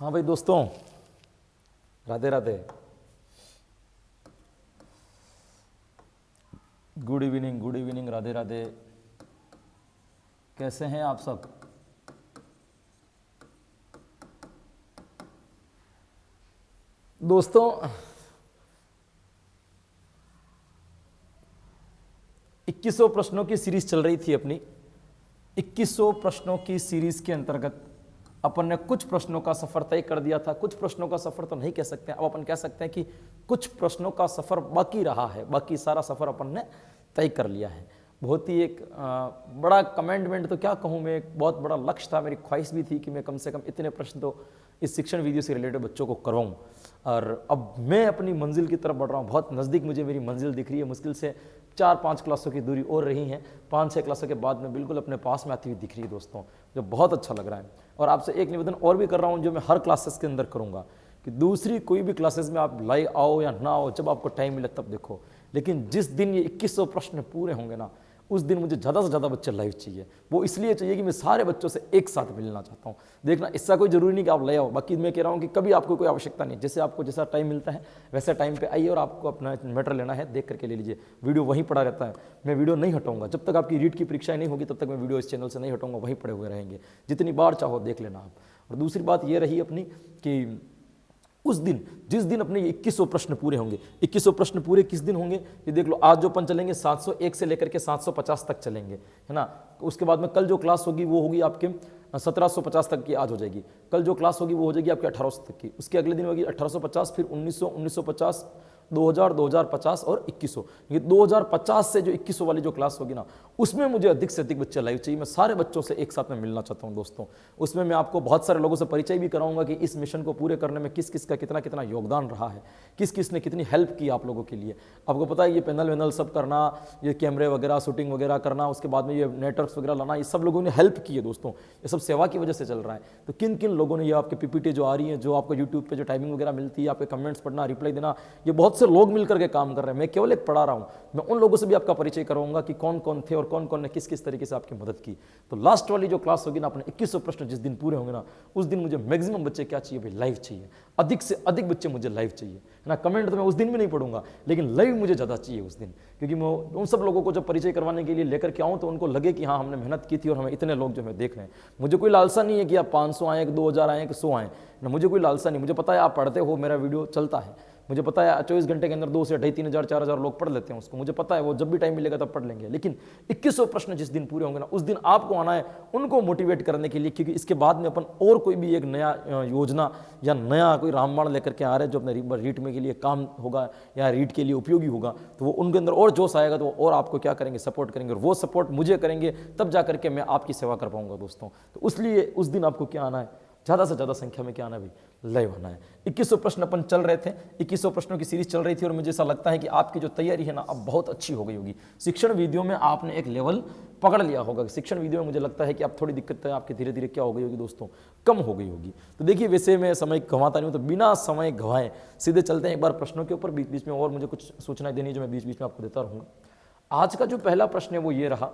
हाँ भाई दोस्तों, राधे राधे। Good evening, Radhe Radhe. कैसे हैं आप सब? दोस्तों 2100 प्रश्नों की सीरीज चल रही थी अपनी। 2100 प्रश्नों की सीरीज के अंतर्गत अपन ने कुछ प्रश्नों का सफर तय कर दिया था। कुछ प्रश्नों का सफर तो नहीं कह सकते, अब अपन कह सकते हैं कि कुछ प्रश्नों का सफर बाकी रहा है। बाकी सारा सफर अपन ने तय कर लिया है। बहुत ही एक बड़ा कमेंटमेंट तो क्या कहूँ मैं, एक बहुत बड़ा लक्ष्य था, मेरी ख्वाहिश भी थी कि मैं कम से कम इतने प्रश्न तो इस शिक्षण वीडियो से रिलेटेड बच्चों को करवाऊँ। और अब मैं अपनी मंजिल की तरफ बढ़ रहा हूँ। बहुत नज़दीक मुझे मेरी मंजिल दिख रही है। मुश्किल से 4-5 क्लासों की दूरी और रही है। 5-6 क्लासों के बाद में बिल्कुल अपने पास में आती हुई दिख रही है दोस्तों, जो बहुत अच्छा लग रहा है। और आपसे एक निवेदन और भी कर रहा हूँ जो मैं हर क्लासेस के अंदर करूँगा कि दूसरी कोई भी क्लासेस में आप लाइव आओ या ना आओ, जब आपको टाइम मिले तब देखो। लेकिन जिस दिन ये 2100 प्रश्न पूरे होंगे ना, उस दिन मुझे ज़्यादा से ज़्यादा बच्चे लाइव चाहिए। वो इसलिए चाहिए कि मैं सारे बच्चों से एक साथ मिलना चाहता हूँ। देखना, इसका कोई ज़रूरी नहीं कि आप ले आओ। बाकी मैं कह रहा हूँ कि कभी आपको कोई आवश्यकता नहीं, जैसे आपको जैसा टाइम मिलता है वैसे टाइम पे आइए और आपको अपना मैटर लेना है देख करके ले लीजिए। वीडियो वहीं पड़ा रहता है, मैं वीडियो नहीं हटाऊंगा। जब तक आपकी रीट की परीक्षाएं नहीं होगी तब तक मैं वीडियो इस चैनल से नहीं हटाऊंगा, वहीं पड़े हुए रहेंगे। जितनी बार चाहो देख लेना आप। और दूसरी बात ये रही अपनी कि उस दिन, जिस दिन अपने 2100 प्रश्न पूरे होंगे, 2100 प्रश्न पूरे किस दिन होंगे ये देख लो। आज जो अपन चलेंगे 701 से लेकर के 750 तक चलेंगे, है ना। उसके बाद में कल जो क्लास होगी वो होगी आपके 1750 तक की आज हो जाएगी। कल जो क्लास होगी वो हो जाएगी आपके 1800 तक की। उसके अगले दिन होगी 1850, फिर 1900, 1950, 2000, 2050 और 2100। ये 2050 से जो 2100 वाली जो क्लास होगी ना, उसमें मुझे अधिक से अधिक बच्चे लाइव चाहिए। मैं सारे बच्चों से एक साथ में मिलना चाहता हूं दोस्तों। उसमें मैं आपको बहुत सारे लोगों से परिचय भी कराऊंगा कि इस मिशन को पूरे करने में किस किस का कितना कितना योगदान रहा है, किस किस ने कितनी हेल्प की आप लोगों के लिए। आपको पता है ये पैनल वैनल सब करना, ये कैमरे वगैरह शूटिंग वगैरह करना, उसके बाद में ये नेटवर्क्स वगैरह लाना, ये सब लोगों ने हेल्प की है दोस्तों। ये सब सेवा की वजह से चल रहा है। तो किन किन लोगों ने, ये आपके पीपीटी जो आ रही है, जो आपको यूट्यूब पे जो टाइमिंग वगैरह मिलती है, आपके कमेंट्स पढ़ना, रिप्लाई देना, ये बहुत से लोग मिलकर के काम कर रहे हैं। मैं केवल एक पढ़ा रहा हूं। मैं उन लोगों से भी आपका परिचय कराऊंगा कि कौन कौन थे और कौन कौन ने किस किस तरीके से आपकी मदद की। तो लास्ट वाली जो क्लास होगी ना, अपने 2100 प्रश्न जिस दिन पूरे होंगे ना, उस दिन मुझे मैक्सिमम बच्चे क्या चाहिए भाई, लाइव चाहिए। अधिक से अधिक बच्चे मुझे लाइव चाहिए, है ना। कमेंट तो मैं उस दिन भी नहीं पढ़ूंगा, लेकिन लाइव मुझे ज़्यादा चाहिए उस दिन। क्योंकि मैं उन सब लोगों को जब परिचय करवाने के लिए लेकर के आऊँ तो उनको लगे कि हाँ हमने मेहनत की थी और हमें इतने लोग जो हमें देख रहे हैं। मुझे कोई लालसा नहीं है कि आप 500 आए, 2000 आए, कि 100 आए ना, मुझे कोई लालसा नहीं। मुझे पता है आप पढ़ते हो, मेरा वीडियो चलता है। मुझे पता है 24 घंटे के अंदर 2 से 2,500, 3,000, 4,000 लोग पढ़ लेते हैं उसको। मुझे पता है वो जब भी टाइम मिलेगा तब पढ़ लेंगे। लेकिन 2100 प्रश्न जिस दिन पूरे होंगे ना, उस दिन आपको आना है उनको मोटिवेट करने के लिए। क्योंकि इसके बाद में अपन और कोई भी एक नया योजना या नया कोई रामबाण लेकर के आ रहे हैं जो अपने रीट में के लिए काम होगा या रीट के लिए उपयोगी होगा, तो वो उनके अंदर और जोश आएगा, तो और आपको क्या करेंगे, सपोर्ट करेंगे। और वो सपोर्ट मुझे करेंगे तब जा करके मैं आपकी सेवा कर पाऊंगा दोस्तों। तो इसलिए उस दिन आपको क्या आना है, ज़्यादा से ज़्यादा संख्या में क्या आना है भाई, लाइव आना है। 2100 प्रश्न अपन चल रहे थे, 2100 प्रश्नों की सीरीज चल रही थी। और मुझे ऐसा लगता है कि आपकी जो तैयारी है ना अब बहुत अच्छी हो गई होगी। शिक्षण वीडियो में आपने एक लेवल पकड़ लिया होगा। शिक्षण वीडियो में मुझे लगता है कि अब थोड़ी दिक्कत है आपकी, धीरे धीरे क्या हो गई होगी दोस्तों, कम हो गई होगी। तो देखिए, वैसे मैं समय गंवाता नहीं हूँ, तो बिना समय गंवाए सीधे चलते हैं एक बार प्रश्नों के ऊपर। बीच बीच में और मुझे कुछ सूचनाएं देनी है जो मैं बीच बीच में आपको देता रहूँगा। आज का जो पहला प्रश्न है वो ये रहा।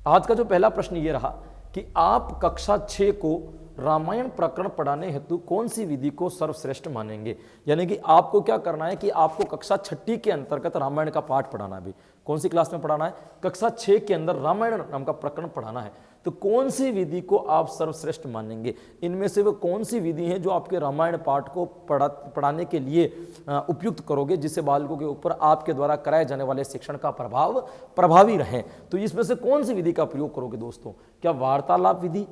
आज का जो पहला प्रश्न ये रहा कि आप कक्षा 6 को रामायण प्रकरण पढ़ाने हेतु कौन सी विधि को सर्वश्रेष्ठ मानेंगे। यानी कि आपको क्या करना है कि आपको कक्षा 6 के अंतर्गत रामायण का पाठ पढ़ाना है। भी कौन सी क्लास में पढ़ाना है, कक्षा 6 के अंदर रामायण नाम का प्रकरण पढ़ाना है। तो कौन सी विधि को आप सर्वश्रेष्ठ मानेंगे, इनमें से वो कौन सी विधि है जो आपके रामायण पाठ को पढ़ाने के लिए उपयुक्त करोगे, जिससे बालकों के ऊपर आपके द्वारा कराए जाने वाले शिक्षण का प्रभाव प्रभावी रहे। तो इसमें से कौन सी विधि का प्रयोग करोगे दोस्तों? क्या वार्तालाप विधि,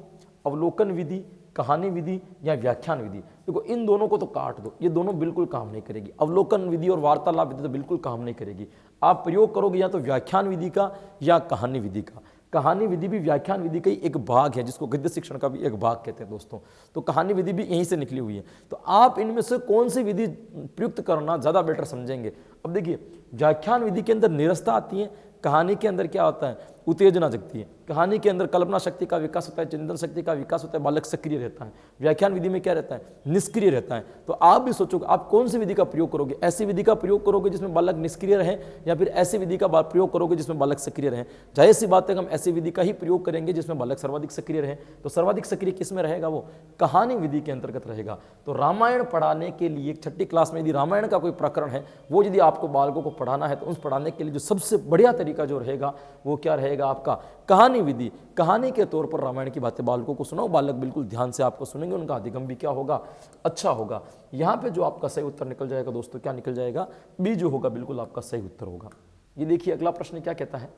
अवलोकन विधि, कहानी विधि या व्याख्यान विधि? देखो, इन दोनों को तो काट दो, ये दोनों बिल्कुल काम नहीं करेगी। अवलोकन विधि और वार्तालाप विधि तो बिल्कुल काम नहीं करेगी। आप प्रयोग करोगे या तो व्याख्यान विधि का या कहानी विधि का। कहानी विधि भी व्याख्यान विधि का ही एक भाग है, जिसको गद्य शिक्षण का भी एक भाग कहते हैं दोस्तों। तो कहानी विधि भी यहीं से निकली हुई है। तो आप इनमें से कौन सी विधि प्रयुक्त करना ज़्यादा बेटर समझेंगे? अब देखिए, व्याख्यान विधि के अंदर निरस्ता आती है, कहानी के अंदर क्या होता है, उत्तेजना जगती है। कहानी के अंदर कल्पना शक्ति का विकास होता है, चिंतन शक्ति का विकास होता है, बालक सक्रिय रहता है। व्याख्यान विधि में क्या रहता है? निष्क्रिय रहता है। तो आप भी सोचोगे आप कौन सी विधि का प्रयोग करोगे? ऐसी विधि का प्रयोग करोगे जिसमें बालक निष्क्रिय रहे, या फिर ऐसी विधि का प्रयोग करोगे जिसमें बालक सक्रिय रहे? जाहिर सी बात है हम ऐसी विधि का ही प्रयोग करेंगे जिसमें बालक सर्वाधिक सक्रिय रहे। तो सर्वाधिक सक्रिय किस में रहेगा? वो कहानी विधि के अंतर्गत रहेगा। तो रामायण पढ़ाने के लिए छठी क्लास में यदि रामायण का कोई प्रकरण है, वो यदि आपको बालकों को पढ़ाना है, तो उस पढ़ाने के लिए जो सबसे बढ़िया तरीका जो रहेगा वो क्या रहेगा? आपका कहानी विधि। कहानी के तौर पर रामायण की बातें बालकों को सुनाओ, बालक बिल्कुल ध्यान से आपको सुनेंगे, उनका अधिगम भी क्या होगा? अच्छा होगा। यहाँ पे जो आपका सही उत्तर निकल जाएगा दोस्तों, क्या निकल जाएगा? बी जो होगा बिल्कुल आपका सही उत्तर होगा। ये देखिए अगला प्रश्न क्या कहता है।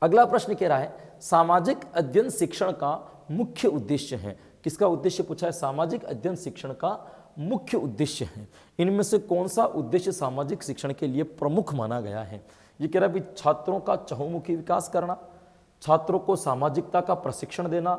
अगला प्रश्न कह रहा है सामाजिक अध्ययन शिक्षण का मुख्य उद्देश्य है। किसका उद्देश्य पूछा है? सामाजिक अध्ययन शिक्षण का मुख्य उद्देश्य है। इनमें से कौन सा उद्देश्य सामाजिक शिक्षण के लिए प्रमुख माना गया है? ये कह रहा है छात्रों का चहुमुखी विकास करना, छात्रों को सामाजिकता का प्रशिक्षण देना,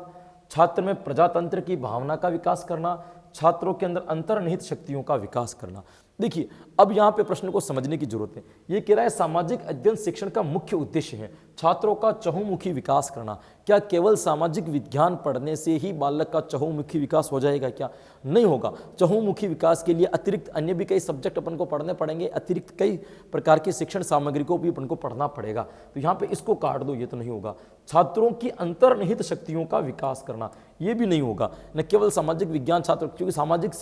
छात्र में प्रजातंत्र की भावना का विकास करना, छात्रों के अंदर अंतर्निहित शक्तियों का विकास करना। देखिए अब यहाँ पे प्रश्न को समझने की जरूरत है। ये कह रहा है सामाजिक अध्ययन शिक्षण का मुख्य उद्देश्य है छात्रों का चहुमुखी विकास करना। क्या केवल सामाजिक विज्ञान पढ़ने से ही बालक का चहुमुखी विकास हो जाएगा? क्या नहीं होगा। चहुमुखी विकास के लिए अतिरिक्त अन्य भी कई सब्जेक्ट अपन को पढ़ने पड़ेंगे, अतिरिक्त कई प्रकार की शिक्षण सामग्री को भी अपन को पढ़ना पड़ेगा। तो यहाँ पे इसको काट दो, ये तो नहीं होगा। छात्रों की अंतर्निहित शक्तियों का विकास करना, ये भी नहीं होगा। न केवल सामाजिक विज्ञान छात्र, क्योंकि सामाजिक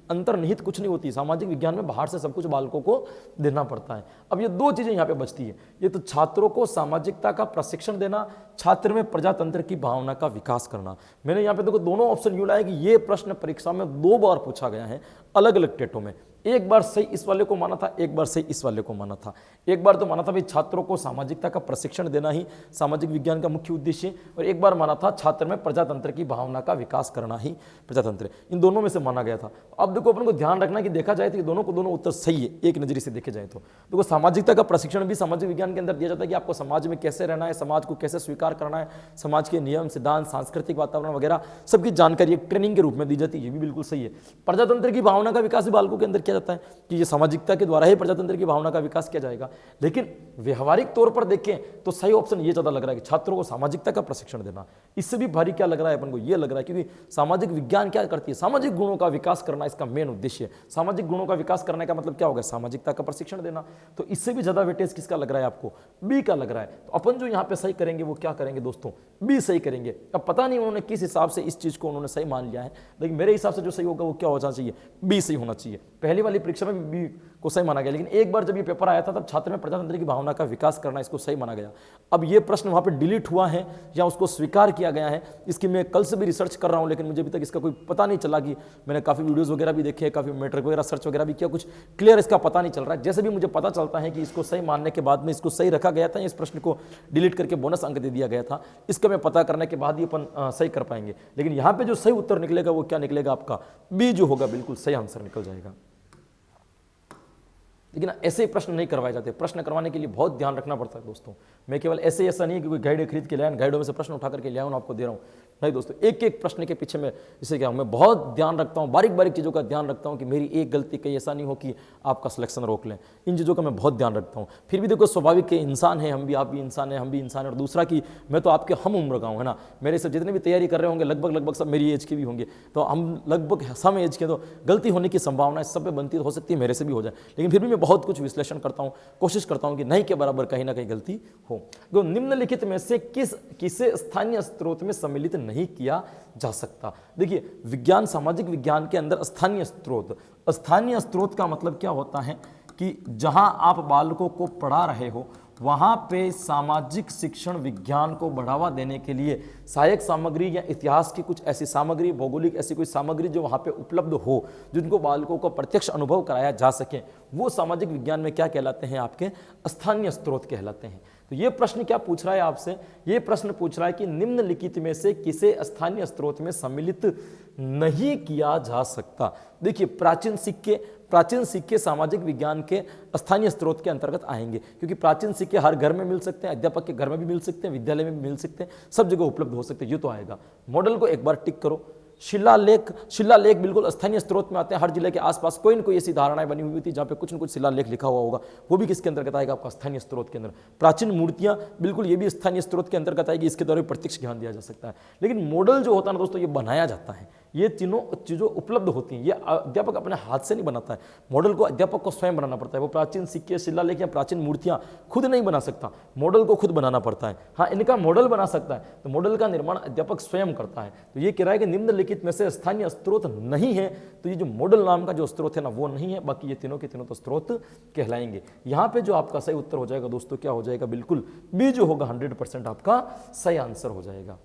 अंतर्निहित कुछ नहीं होती, सामाजिक विज्ञान में बाहर से सब कुछ बालकों को देना पड़ता है। अब ये दो चीजें यहाँ पे बचती है। ये तो छात्रों को सामाजिकता का प्रशिक्षण देना, छात्र में प्रजातंत्र की भावना का विकास करना। मैंने यहाँ पे देखो दोनों ऑप्शन यूं लाया कि ये प्रश्न परीक्षा में 2 बार पूछा गया है अलग अलग टेटों में। एक बार सही इस वाले को माना था, एक बार सही इस वाले को माना था। एक बार तो माना था भाई छात्रों को सामाजिकता का प्रशिक्षण देना ही सामाजिक विज्ञान का मुख्य उद्देश्य, और एक बार माना था छात्र में प्रजातंत्र की भावना का विकास करना ही प्रजातंत्र। इन दोनों में से माना गया था। अब देखो अपन को ध्यान रखना कि देखा जाए तो दोनों को दोनों उत्तर सही है एक नजरिए से देखे जाए तो। देखो सामाजिकता का प्रशिक्षण भी सामाजिक विज्ञान के अंदर दिया जाता है कि आपको समाज में कैसे रहना है, समाज को कैसे स्वीकार करना है, समाज के नियम सिद्धांत सांस्कृतिक वातावरण वगैरह सबकी जानकारी एक ट्रेनिंग के रूप में दी जाती है। ये भी बिल्कुल सही है। प्रजातंत्र की भावना का विकास भी बालकों के अंदर किया जाता है कि ये सामाजिकता के द्वारा ही प्रजातंत्र की भावना का विकास किया जाएगा। लेकिन व्यवहारिक तौर पर देखें तो सही ऑप्शन ये ज्यादा लग रहा है कि छात्रों को सामाजिकता का प्रशिक्षण देना। इससे भी भारी क्या लग रहा है अपन को? ये लग रहा है क्योंकि सामाजिक विज्ञान क्या करती है? सामाजिक गुणों का विकास करना इसका मेन उद्देश्य है। सामाजिक गुणों का विकास करने का मतलब क्या होगा? सामाजिकता का प्रशिक्षण देना। तो इससे भी ज्यादा वेटेज किसका लग रहा है आपको? बी का लग रहा है। तो अपन जो यहाँ पे सही करेंगे वो क्या करेंगे दोस्तों? बी सही करेंगे। अब पता नहीं उन्होंने किस हिसाब से इस चीज को उन्होंने सही मान लिया है, लेकिन मेरे हिसाब से जो सही होगा वो क्या होना चाहिए? बी सही होना चाहिए। पहली वाली परीक्षा में बी को सही माना गया, लेकिन एक बार जब ये पेपर आया था तब छात्र में प्रजातंत्र की भावना का विकास करना इसको सही माना गया। अब ये प्रश्न वहां पे डिलीट हुआ है या उसको स्वीकार किया गया है, इसकी मैं कल से भी रिसर्च कर रहा हूं, लेकिन मुझे अभी तक इसका कोई पता नहीं चला कि मैंने काफी वीडियोस वगैरह भी देखे, काफी मैट्रिक वगैरह सर्च वगैरह भी किया, कुछ क्लियर इसका पता नहीं चल रहा है। जैसे भी मुझे पता चलता है कि इसको सही मानने के बाद में इसको सही रखा गया था, इस प्रश्न को डिलीट करके बोनस अंक दे दिया गया था, इसका मैं पता करने के बाद ही अपन सही कर पाएंगे। लेकिन यहाँ पे जो सही उत्तर निकलेगा वो क्या निकलेगा? आपका बी जो होगा बिल्कुल सही आंसर निकल जाएगा। लेकिन ऐसे ही प्रश्न नहीं करवाए जाते। प्रश्न करवाने के लिए बहुत ध्यान रखना पड़ता है दोस्तों। मैं केवल ऐसे ऐसा नहीं कि कोई गाइड खरीद के लाया, गाइडों में से प्रश्न उठा करके लिया आपको दे रहा हूँ, नहीं दोस्तों। एक एक प्रश्न के पीछे मैं इसे क्या हूँ, मैं बहुत ध्यान रखता हूँ, बारीक बारीक चीज़ों का ध्यान रखता हूँ कि मेरी एक गलती कहीं ऐसा नहीं हो कि आपका सिलेक्शन रोक लें। इन चीज़ों का मैं बहुत ध्यान रखता हूँ। फिर भी देखो स्वाभाविक के इंसान है, हम भी, आप भी इंसान है, हम भी इंसान है। और दूसरा कि मैं तो आपके हम उम्र का हूँ, है ना। मेरे से जितने भी तैयारी कर रहे होंगे लगभग सब मेरी एज के भी होंगे, तो हम लगभग सम एज के, तो गलती होने की संभावना सब पे बनती हो सकती है, मेरे से भी हो जाए। लेकिन फिर भी मैं बहुत कुछ विश्लेषण करता हूँ, कोशिश करता हूँ कि नहीं के बराबर कहीं ना कहीं गलती हो। तो निम्नलिखित में से किसे स्थानीय स्रोत में सम्मिलित नहीं किया जा सकता? देखिए विज्ञान, सामाजिक विज्ञान के अंदर स्थानीय स्रोत का मतलब क्या होता है कि जहां आप बालकों को पढ़ा रहे हो वहां पे सामाजिक शिक्षण विज्ञान को बढ़ावा देने के लिए सहायक सामग्री या इतिहास की कुछ ऐसी सामग्री, भौगोलिक ऐसी कोई सामग्री जो वहां पे उपलब्ध हो, जिनको बालकों को प्रत्यक्ष अनुभव कराया जा सके, वो सामाजिक विज्ञान में क्या कहलाते हैं? आपके स्थानीय स्रोत कहलाते हैं। तो ये प्रश्न क्या पूछ रहा है आपसे? ये प्रश्न पूछ रहा है कि निम्नलिखित में से किसे स्थानीय स्रोत में सम्मिलित नहीं किया जा सकता? देखिए प्राचीन सिक्के सामाजिक विज्ञान के स्थानीय स्रोत के अंतर्गत आएंगे, क्योंकि प्राचीन सिक्के हर घर में मिल सकते हैं, अध्यापक के घर में भी मिल सकते हैं, विद्यालय में भी मिल सकते हैं, सब जगह उपलब्ध हो सकते हैं, ये तो आएगा। मॉडल को एक बार टिक करो। शिलालेख बिल्कुल स्थानीय स्रोत में आते हैं। हर जिले के आसपास कोई न कोई ऐसी धारणाएं बनी हुई थी जहाँ पे कुछ न कुछ शिलालेख लिखा हुआ होगा, वो भी किसके अंतर्गत आएगा? आपका स्थानीय स्रोत के अंदर। प्राचीन मूर्तियां बिल्कुल ये भी स्थानीय स्रोत के अंतर्गत आएगी, इसके द्वारा प्रत्यक्ष ज्ञान दिया जा सकता है। लेकिन मॉडल जो होता है ना दोस्तों, ये बनाया जाता है, ये तीनों चीज़ों उपलब्ध होती हैं, ये अध्यापक अपने हाथ से नहीं बनाता है, मॉडल को अध्यापक को स्वयं बनाना पड़ता है। वो प्राचीन सिक्के, शिलालेख या प्राचीन मूर्तियां खुद नहीं बना सकता, मॉडल को खुद बनाना पड़ता है। हाँ, इनका मॉडल बना सकता है, तो मॉडल का निर्माण अध्यापक स्वयं करता है। तो ये कह रहा है कि निम्नलिखित में से स्थानीय स्रोत नहीं है, तो ये जो मॉडल नाम का जो स्रोत है ना, वो नहीं है, बाकी ये तीनों के तीनों तो स्रोत कहलाएंगे। यहाँ पे जो आपका सही उत्तर हो जाएगा दोस्तों, क्या हो जाएगा? बिल्कुल बी जो होगा 100% आपका सही आंसर हो जाएगा।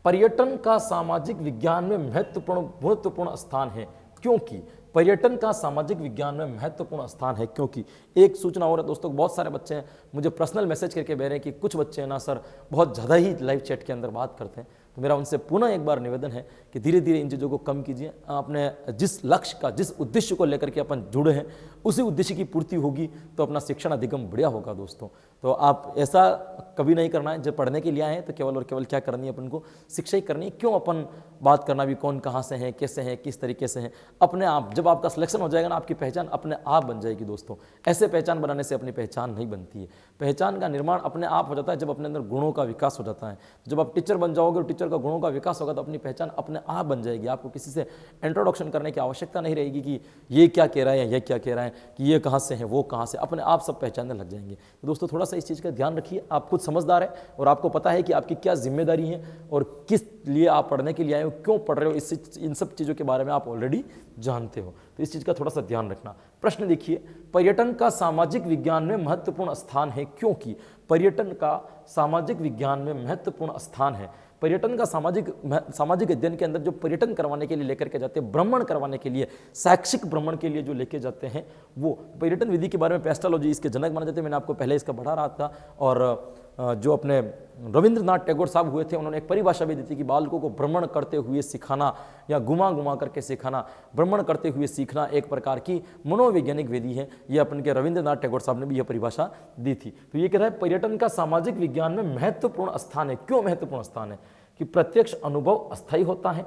पर्यटन का सामाजिक विज्ञान में महत्वपूर्ण स्थान है क्योंकि पर्यटन का सामाजिक विज्ञान में महत्वपूर्ण स्थान है क्योंकि एक सूचना और है दोस्तों, बहुत सारे बच्चे हैं मुझे पर्सनल मैसेज करके बह रहे हैं कि कुछ बच्चे हैं ना सर बहुत ज़्यादा ही लाइव चैट के अंदर बात करते हैं, तो मेरा उनसे पुनः एक बार निवेदन है कि धीरे धीरे इन चीज़ों को कम कीजिए। अपने जिस लक्ष्य का, जिस उद्देश्य को लेकर के अपन जुड़े हैं, उसी उद्देश्य की पूर्ति होगी तो अपना शिक्षण अधिगम बढ़िया होगा दोस्तों। तो आप ऐसा कभी नहीं करना है, जब पढ़ने के लिए आए हैं तो केवल और केवल क्या करनी है अपन को? शिक्षा ही करनी है। क्यों अपन बात करना भी कौन कहाँ से है, कैसे है, किस तरीके से है, अपने आप जब आपका सिलेक्शन हो जाएगा ना, आपकी पहचान अपने आप बन जाएगी दोस्तों। ऐसे पहचान बनाने से अपनी पहचान नहीं बनती है, पहचान का निर्माण अपने आप हो जाता है जब अपने अंदर गुणों का विकास हो जाता है। जब आप टीचर बन जाओगे और टीचर का गुणों का विकास होगा तो अपनी पहचान अपने आप बन जाएगी। आपको किसी से इंट्रोडक्शन करने की आवश्यकता नहीं रहेगी कि ये क्या कह रहा है, ये क्या कह रहा है, कि ये कहाँ से है, वो कहाँ से, अपने आप सब पहचानने लग जाएंगे। तो दोस्तों थोड़ा सा इस चीज़ का ध्यान रखिए। आप खुद समझदार है और आपको पता है कि आपकी क्या जिम्मेदारी है और किस लिए आप पढ़ने के लिए आए हो, क्यों पढ़ रहे हो, इन सब चीज़ों के बारे में आप ऑलरेडी जानते हो। तो इस चीज़ का थोड़ा सा ध्यान रखना। प्रश्न देखिए, पर्यटन का सामाजिक विज्ञान में महत्वपूर्ण स्थान है क्योंकि पर्यटन का सामाजिक विज्ञान में महत्वपूर्ण स्थान है। पर्यटन का सामाजिक अध्ययन के अंदर जो पर्यटन करवाने के लिए लेकर के जाते हैं, भ्रमण करवाने के लिए, शैक्षिक भ्रमण के लिए जो लेके जाते हैं, वो पर्यटन विधि के बारे में पेस्टालॉजी इसके जनक माने जाते हैं। मैंने आपको पहले इसका बढ़ा रहा था। और जो अपने रविंद्रनाथ टैगोर साहब हुए थे, उन्होंने एक परिभाषा भी दी थी कि बालकों को भ्रमण करते हुए सिखाना या घुमा घुमा करके सिखाना, भ्रमण करते हुए सीखना एक प्रकार की मनोवैज्ञानिक विधि है। ये अपन के रविंद्रनाथ टैगोर साहब ने भी यह परिभाषा दी थी। तो ये कह रहा है पर्यटन का सामाजिक विज्ञान में महत्वपूर्ण स्थान है। क्यों महत्वपूर्ण स्थान है? कि प्रत्यक्ष अनुभव अस्थायी होता है,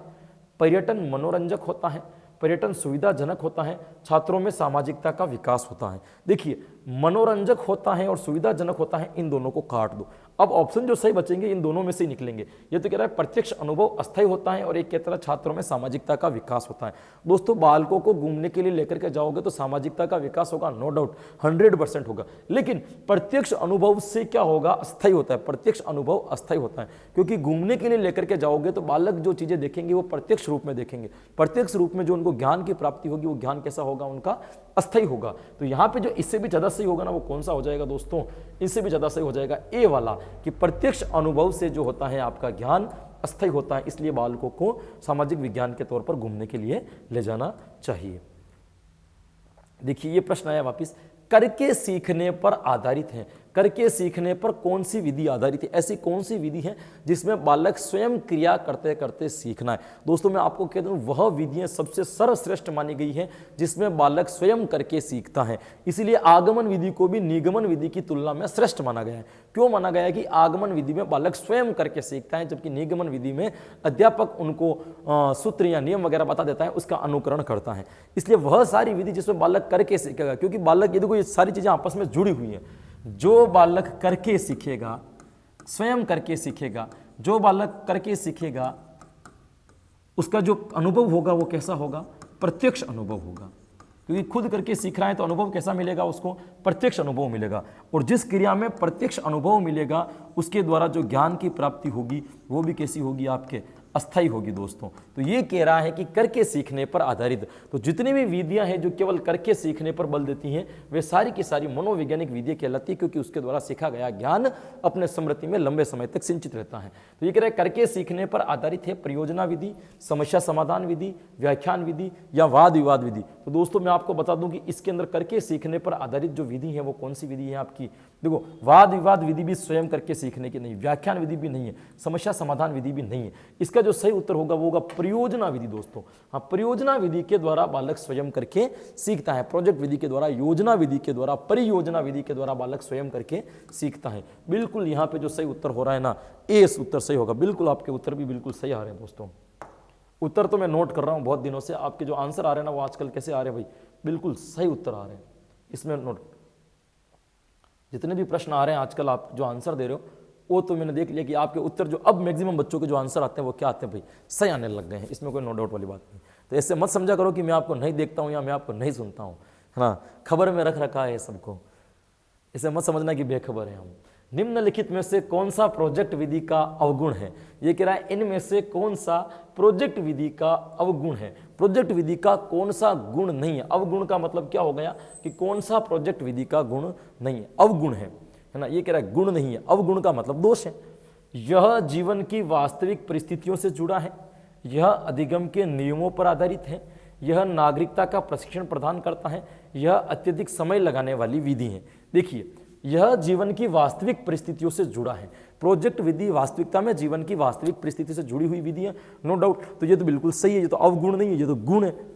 पर्यटन मनोरंजक होता है, पर्यटन सुविधाजनक होता है, छात्रों में सामाजिकता का विकास होता है। देखिए, मनोरंजक होता है और सुविधाजनक होता है, इन दोनों को काट दो। अब ऑप्शन जो सही बचेंगे इन दोनों में से निकलेंगे। ये तो कह रहा है प्रत्यक्ष अनुभव अस्थायी होता है और एक कहता है छात्रों में सामाजिकता का विकास होता है। दोस्तों बालकों को घूमने के लिए लेकर के जाओगे तो सामाजिकता का विकास होगा, नो डाउट 100% होगा। लेकिन प्रत्यक्ष अनुभव से क्या होगा? अस्थायी होता है। प्रत्यक्ष अनुभव अस्थायी होता है क्योंकि घूमने के लिए लेकर के जाओगे तो बालक जो चीजें देखेंगे वो प्रत्यक्ष रूप में देखेंगे। प्रत्यक्ष रूप में जो उनको ज्ञान की प्राप्ति होगी वो ज्ञान कैसा होगा? उनका अस्थायी होगा। तो यहाँ पे जो इससे भी ज्यादा सही होगा ना, वो कौन सा हो जाएगा दोस्तों? इससे भी ज्यादा सही हो जाएगा ए वाला, कि प्रत्यक्ष अनुभव से जो होता है आपका ज्ञान अस्थायी होता है, इसलिए बालकों को सामाजिक विज्ञान के तौर पर घूमने के लिए ले जाना चाहिए। देखिए ये प्रश्न आया वापिस, करके सीखने पर आधारित है। करके सीखने पर कौन सी विधि आधारित है? ऐसी कौन सी विधि है जिसमें बालक स्वयं क्रिया करते करते सीखना है? दोस्तों मैं आपको कह दूं, वह विधियां सबसे सर्वश्रेष्ठ मानी गई है जिसमें बालक स्वयं करके सीखता है। इसीलिए आगमन विधि को भी निगमन विधि की तुलना में श्रेष्ठ माना गया है। क्यों माना गया है? कि आगमन विधि में बालक स्वयं करके सीखता है, जबकि निगमन विधि में अध्यापक उनको सूत्र या नियम वगैरह बता देता है, उसका अनुकरण करता है। इसलिए वह सारी विधि जिसमें बालक करके सीखेगा, क्योंकि बालक, ये देखो ये सारी चीजें आपस में जुड़ी हुई हैं। जो बालक करके सीखेगा, स्वयं करके सीखेगा, जो बालक करके सीखेगा उसका जो अनुभव होगा वो कैसा होगा? प्रत्यक्ष अनुभव होगा। क्योंकि खुद करके सीख रहा है तो अनुभव कैसा मिलेगा उसको? प्रत्यक्ष अनुभव मिलेगा। और जिस क्रिया में प्रत्यक्ष अनुभव मिलेगा उसके द्वारा जो ज्ञान की प्राप्ति होगी वो भी कैसी होगी? आपके अस्थायी होगी दोस्तों। तो ये कह रहा है कि करके सीखने पर आधारित। तो जितनी भी विधियां हैं जो केवल करके सीखने पर बल देती हैं, वे सारी की सारी मनोवैज्ञानिक विधियां कहलाती है, क्योंकि उसके द्वारा सीखा गया ज्ञान अपने स्मृति में लंबे समय तक सिंचित रहता है। तो ये कह रहा है करके सीखने पर आधारित है परियोजना विधि, समस्या समाधान विधि, व्याख्यान विधि या वाद विवाद विधि। तो दोस्तों मैं आपको बता दूं कि इसके अंदर करके सीखने पर आधारित जो विधि है वो कौन सी विधि है? आपकी देखो, वाद विवाद विधि भी स्वयं करके सीखने की नहीं, व्याख्यान विधि भी नहीं है, समस्या समाधान विधि भी नहीं है। इसका जो सही उत्तर होगा वो होगा परियोजना विधि दोस्तों। हाँ, परियोजना विधि के द्वारा बालक स्वयं करके सीखता है, प्रोजेक्ट विधि के द्वारा, योजना विधि के द्वारा, परियोजना विधि के द्वारा बालक स्वयं करके सीखता है। बिल्कुल यहाँ पे जो सही उत्तर हो रहा है ना, ए उत्तर सही होगा। बिल्कुल आपके उत्तर भी बिल्कुल सही आ रहे हैं दोस्तों। उत्तर तो मैं नोट कर रहा हूँ बहुत दिनों से, आपके जो आंसर आ रहे हैं ना वो आजकल कैसे आ रहे हैं भाई, बिल्कुल सही उत्तर आ रहे हैं। इसमें नोट, जितने भी प्रश्न आ रहे हैं आजकल आप जो आंसर दे रहे हो वो तो मैंने देख लिया कि आपके उत्तर जो अब मैक्सिमम बच्चों के जो आंसर आते हैं वो क्या आते हैं भाई, सही आने लग गए हैं। इसमें कोई नो डाउट वाली बात नहीं। तो ऐसे मत समझा करो कि मैं आपको नहीं देखता हूँ या मैं आपको नहीं सुनता हूँ, है ना, खबर में रख रखा है सबको। इसे मत समझना कि बेखबर है हम। निम्नलिखित में से कौन सा प्रोजेक्ट विधि का अवगुण है, ये कह रहा है इनमें से कौन सा प्रोजेक्ट विधि का अवगुण है, प्रोजेक्ट विधि का कौन सा गुण नहीं है। अवगुण का मतलब क्या हो गया कि कौन सा प्रोजेक्ट विधि का गुण नहीं है, अवगुण है ना, ये कह रहा है गुण नहीं है, अवगुण का मतलब दोष है। यह जीवन की वास्तविक परिस्थितियों से जुड़ा है, यह अधिगम के नियमों पर आधारित है, यह नागरिकता का प्रशिक्षण प्रदान करता है, यह अत्यधिक समय लगाने वाली विधि है। देखिए, यह जीवन की वास्तविक परिस्थितियों से जुड़ा है, प्रोजेक्ट विधि वास्तविकता में जीवन की वास्तविक परिस्थिति से जुड़ी हुई विधि है, नो डाउट। तो ये तो बिल्कुल सही है, ये तो अवगुण नहीं है, ये तो गुण है।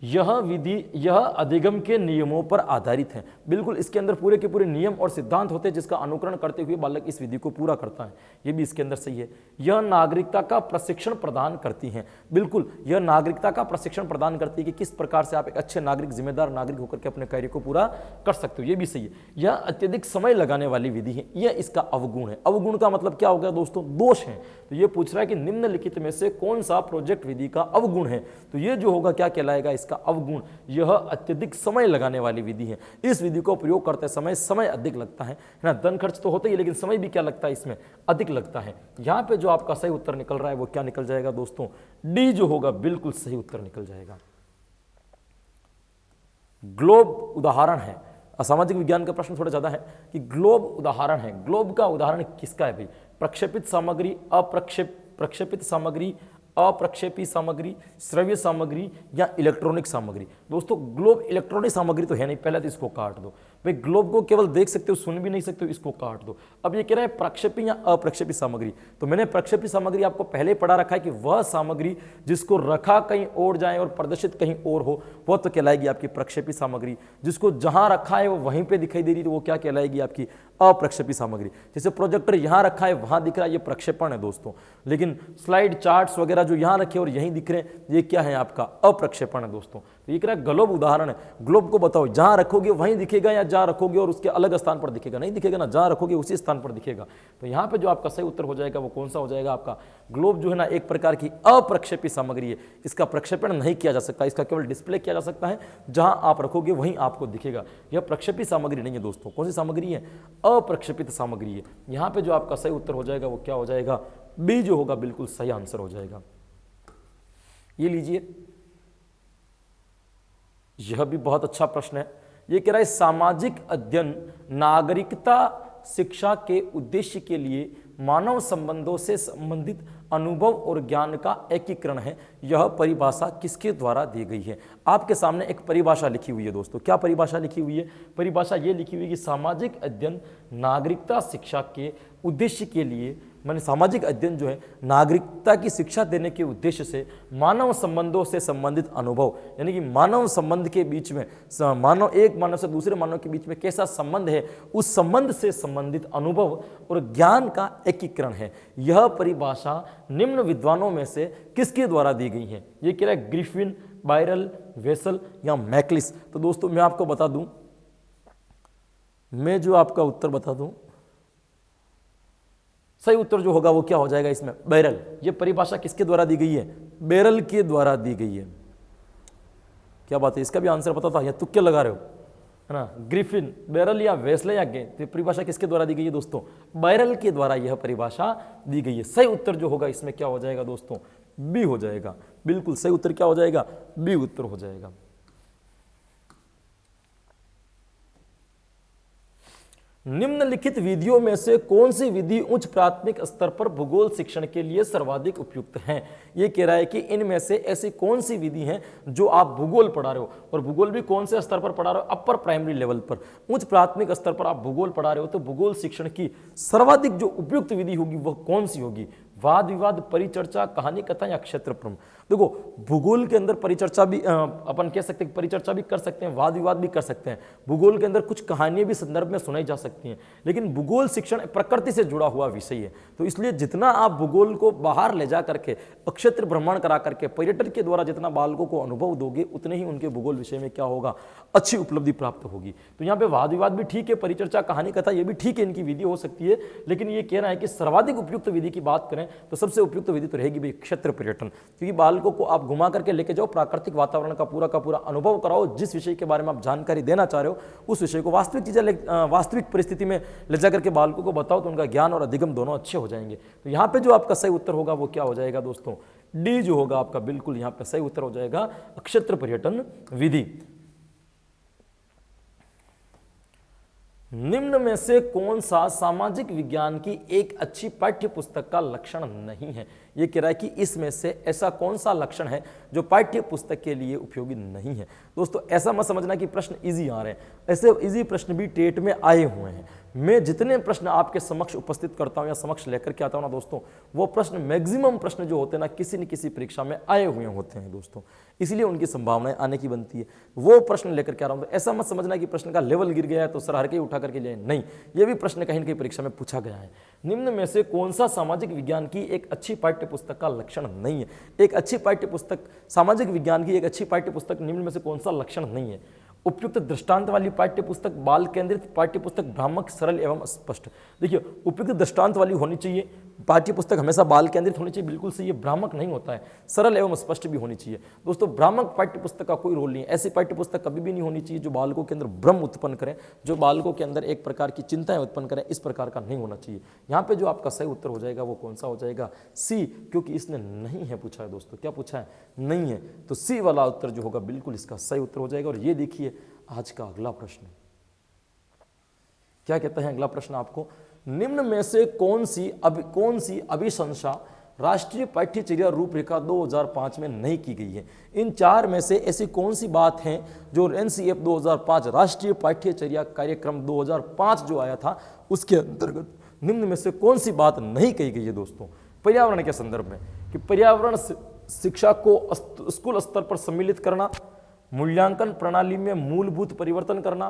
यह विधि यह अधिगम के नियमों पर आधारित है, बिल्कुल इसके अंदर पूरे के पूरे नियम और सिद्धांत होते हैं जिसका अनुकरण करते हुए बालक इस विधि को पूरा करता है, ये भी इसके अंदर सही है। यह नागरिकता का प्रशिक्षण प्रदान करती है, बिल्कुल यह नागरिकता का प्रशिक्षण प्रदान करती है कि किस प्रकार से आप एक अच्छे नागरिक, जिम्मेदार नागरिक होकर के अपने कार्य को पूरा कर सकते हो, ये भी सही है। यह अत्यधिक समय लगाने वाली विधि है, यह इसका अवगुण है। अवगुण का मतलब क्या हो गया दोस्तों, दोष है। तो ये पूछ रहा है कि निम्नलिखित में से कौन सा प्रोजेक्ट विधि का अवगुण है, तो ये जो होगा क्या कहलाएगा, इसका अवगुण। यह अत्यधिक समय लगाने वाली विधि है, इस विधि को प्रयोग करते समय अधिक लगता है ना, धन खर्च तो होता ही, लेकिन समय भी क्या लगता है इसमें, अधिक लगता है। यहां पे जो आपका सही उत्तर निकल रहा है वो क्या निकल जाएगा दोस्तों, डी जो होगा बिल्कुल सही उत्तर निकल जाएगा। ग्लोब उदाहरण है, सामाजिक विज्ञान का प्रश्न थोड़ा ज्यादा है कि ग्लोब उदाहरण है, ग्लोब का उदाहरण किसका है भाई, प्रक्षेपित सामग्री, प्रक्षेपित सामग्री, अप्रक्षेपी सामग्री, श्रव्य सामग्री या इलेक्ट्रॉनिक सामग्री। दोस्तों ग्लोब इलेक्ट्रॉनिक सामग्री तो है नहीं, पहले तो इसको काट दो भाई, ग्लोब को केवल देख सकते हो, सुन भी नहीं सकते हो, इसको काट दो। अब ये कह रहा है प्रक्षेपी या अप्रक्षेपी सामग्री, तो मैंने प्रक्षेपी सामग्री आपको पहले पढ़ा रखा है कि वह सामग्री जिसको रखा कहीं और जाए और प्रदर्शित कहीं और हो वह तो कहलाएगी आपकी प्रक्षेपी सामग्री, जिसको जहां रखा है वो वहीं पे दिखाई दे रही तो वो क्या कहलाएगी आपकी अप्रक्षेपी सामग्री। जैसे प्रोजेक्टर यहां रखा है वहां दिख रहा है, ये प्रक्षेपण है दोस्तों, लेकिन स्लाइड चार्ट्स वगैरह जो यहां रखे और यहीं दिख रहे हैं ये क्या है आपका अप्रक्षेपण है दोस्तों। तो ये कह रहा है ग्लोब उदाहरण है, ग्लोब को बताओ जहां रखोगे वहीं दिखेगा या जहां रखोगे और उसके अलग स्थान पर दिखेगा, नहीं दिखेगा ना, जहां रखोगे उसी स्थान पर दिखेगा। तो यहां पे जो आपका सही उत्तर हो जाएगा वो कौन सा हो जाएगा आपका, ग्लोब जो है ना एक प्रकार की अप्रक्षेपी सामग्री है, इसका प्रक्षेपण नहीं किया जा सकता, इसका केवल डिस्प्ले किया जा सकता है, जहां आप रखोगे वहीं आपको दिखेगा। यह प्रक्षेपी सामग्री नहीं है दोस्तों, कौन सी सामग्री है, अप्रक्षेपित सामग्री है। यहां पे जो आपका सही उत्तर हो जाएगा वो क्या हो जाएगा, बी जो होगा बिल्कुल सही आंसर हो जाएगा। ये लीजिए, यह भी बहुत अच्छा प्रश्न है। यह कह रहा है सामाजिक अध्ययन नागरिकता शिक्षा के उद्देश्य के लिए मानव संबंधों से संबंधित अनुभव और ज्ञान का एकीकरण है, यह परिभाषा किसके द्वारा दी गई है। आपके सामने एक परिभाषा लिखी हुई है दोस्तों, क्या परिभाषा लिखी हुई है, परिभाषा यह लिखी हुई है कि सामाजिक अध्ययन नागरिकता शिक्षा के उद्देश्य के लिए, माने सामाजिक अध्ययन जो है नागरिकता की शिक्षा देने के उद्देश्य से मानव संबंधों से संबंधित अनुभव, यानी कि मानव संबंध के बीच में, मानव एक मानव से दूसरे मानव के बीच में कैसा संबंध है, उस संबंध से संबंधित अनुभव और ज्ञान का एकीकरण है। यह परिभाषा निम्न विद्वानों में से किसके द्वारा दी गई है, ये कह रहा है ग्रिफिन, बायरल, वेसल या मैकलिस। तो दोस्तों मैं आपको बता दूं, मैं जो आपका उत्तर बता दूं, सही उत्तर जो होगा वो क्या हो जाएगा इसमें, बैरल। ये परिभाषा किसके द्वारा दी गई है, बैरल के द्वारा दी गई है। क्या बात है, इसका भी आंसर पता था या तुक्के लगा रहे हो, है ना, ग्रिफिन, बैरल या वेस्ले या गे, तो परिभाषा किसके द्वारा दी गई है दोस्तों, बैरल के द्वारा यह परिभाषा दी गई है। सही उत्तर जो होगा इसमें क्या हो जाएगा दोस्तों, बी हो जाएगा, बिल्कुल सही उत्तर क्या हो जाएगा, बी उत्तर हो जाएगा। निम्नलिखित विधियों में से कौन सी विधि उच्च प्राथमिक स्तर पर भूगोल शिक्षण के लिए सर्वाधिक उपयुक्त है? ये कह रहा है कि इनमें से ऐसी कौन सी विधि है जो आप भूगोल पढ़ा रहे हो, और भूगोल भी कौन से स्तर पर पढ़ा रहे हो? अपर प्राइमरी लेवल पर, उच्च प्राथमिक स्तर पर आप भूगोल पढ़ा रहे हो, तो भूगोल शिक्षण की सर्वाधिक जो उपयुक्त विधि होगी वह कौन सी होगी? वाद विवाद, परिचर्चा, कहानी कथा या क्षेत्रफल? देखो, भूगोल के अंदर परिचर्चा भी अपन कह सकते हैं, परिचर्चा भी कर सकते हैं, वाद विवाद भी कर सकते हैं, भूगोल के अंदर कुछ कहानियां भी संदर्भ में सुनाई जा सकती हैं, लेकिन भूगोल शिक्षण प्रकृति से जुड़ा हुआ विषय है। तो इसलिए जितना आप भूगोल को बाहर ले जा करके, क्षेत्र भ्रमण करा करके, पर्यटन के द्वारा जितना बालकों को अनुभव दोगे, उतने ही उनके भूगोल विषय में क्या होगा? अच्छी उपलब्धि प्राप्त होगी। तो यहाँ पे वाद विवाद भी ठीक है, परिचर्चा, कहानी कथा ये भी ठीक है, इनकी विधि हो सकती है, लेकिन ये कहना है कि सर्वाधिक उपयुक्त विधि की बात करें तो सबसे उपयुक्त विधि तो रहेगी भाई क्षेत्र पर्यटन, क्योंकि बालकों को आप घुमा करके लेके जाओ, प्राकृतिक वातावरण का पूरा अनुभव कराओ, जिस विषय के बारे में आप जानकारी देना चाह रहे हो उस विषय को वास्तविक चीजें वास्तविक परिस्थिति में ले जाकर के बालकों को बताओ, तो उनका ज्ञान और अधिगम दोनों अच्छे हो जाएंगे। तो यहाँ पे जो आपका सही उत्तर होगा वो क्या हो जाएगा दोस्तों? डी जो होगा आपका, बिल्कुल यहाँ पे सही उत्तर हो जाएगा क्षेत्र पर्यटन विधि। निम्न में से कौन सा सामाजिक विज्ञान की एक अच्छी पाठ्य पुस्तक का लक्षण नहीं है? ये कह रहा है कि इसमें से ऐसा कौन सा लक्षण है जो पाठ्य पुस्तक के लिए उपयोगी नहीं है। दोस्तों, ऐसा मत समझना कि प्रश्न इजी आ रहे हैं, ऐसे इजी प्रश्न भी टेट में आए हुए हैं। मैं जितने प्रश्न आपके समक्ष उपस्थित करता हूं या समक्ष लेकर के आता हूं ना दोस्तों, वो प्रश्न मैक्सिमम प्रश्न जो होते हैं ना, किसी न किसी परीक्षा में आए हुए होते हैं दोस्तों, इसलिए उनकी संभावनाएं आने की बनती है। वो प्रश्न लेकर के आ रहा हूं, तो ऐसा मत समझना कि प्रश्न का लेवल गिर गया है तो सर हर के उठा करके ले, नहीं, ये भी प्रश्न कहीं न कहीं परीक्षा में पूछा गया है। निम्न में से कौन सा सामाजिक विज्ञान की एक अच्छी पाठ्य पुस्तक का लक्षण नहीं है? एक अच्छी पाठ्य पुस्तक, सामाजिक विज्ञान की एक अच्छी पाठ्य पुस्तक निम्न में से कौन सा लक्षण नहीं है? उपयुक्त दृष्टांत वाली पाठ्य पुस्तक, बाल केंद्रित पाठ्य पुस्तक, भ्रामक, सरल एवं स्पष्ट। देखिए, उपयुक्त दृष्टांत वाली होनी चाहिए पाठ्य पुस्तक, हमेशा बाल केंद्रित होनी चाहिए, बिल्कुल सही है, भ्रामक नहीं होता है, सरल एवं स्पष्ट भी होनी चाहिए। दोस्तों, भ्रामक पाठ्य पुस्तक का कोई रोल नहीं है, ऐसी पाठ्य पुस्तक कभी भी नहीं होनी चाहिए जो बालकों के अंदर भ्रम उत्पन्न करें, जो बालकों के अंदर एक प्रकार की चिंताएं उत्पन्न करें, इस प्रकार का नहीं होना चाहिए। यहाँ पे जो आपका सही उत्तर हो जाएगा वो कौन सा हो जाएगा? सी, क्योंकि इसने नहीं है पूछा है दोस्तों। क्या पूछा है? नहीं है, तो सी वाला उत्तर जो होगा बिल्कुल इसका सही उत्तर हो जाएगा। और ये देखिए आज का अगला प्रश्न क्या कहता है? अगला प्रश्न आपको, निम्न में से कौन सी अभिशंसा राष्ट्रीय पाठ्यचर्या रूपरेखा 2005 में नहीं की गई है? इन चार में से ऐसी कौन सी बात है जो एनसीएफ 2005 राष्ट्रीय पाठ्यचर्या कार्यक्रम 2005 जो आया था उसके अंतर्गत निम्न में से कौन सी बात नहीं कही गई है दोस्तों? पर्यावरण के संदर्भ में, कि पर्यावरण शिक्षा को स्कूल स्तर पर सम्मिलित करना, मूल्यांकन प्रणाली में मूलभूत परिवर्तन करना,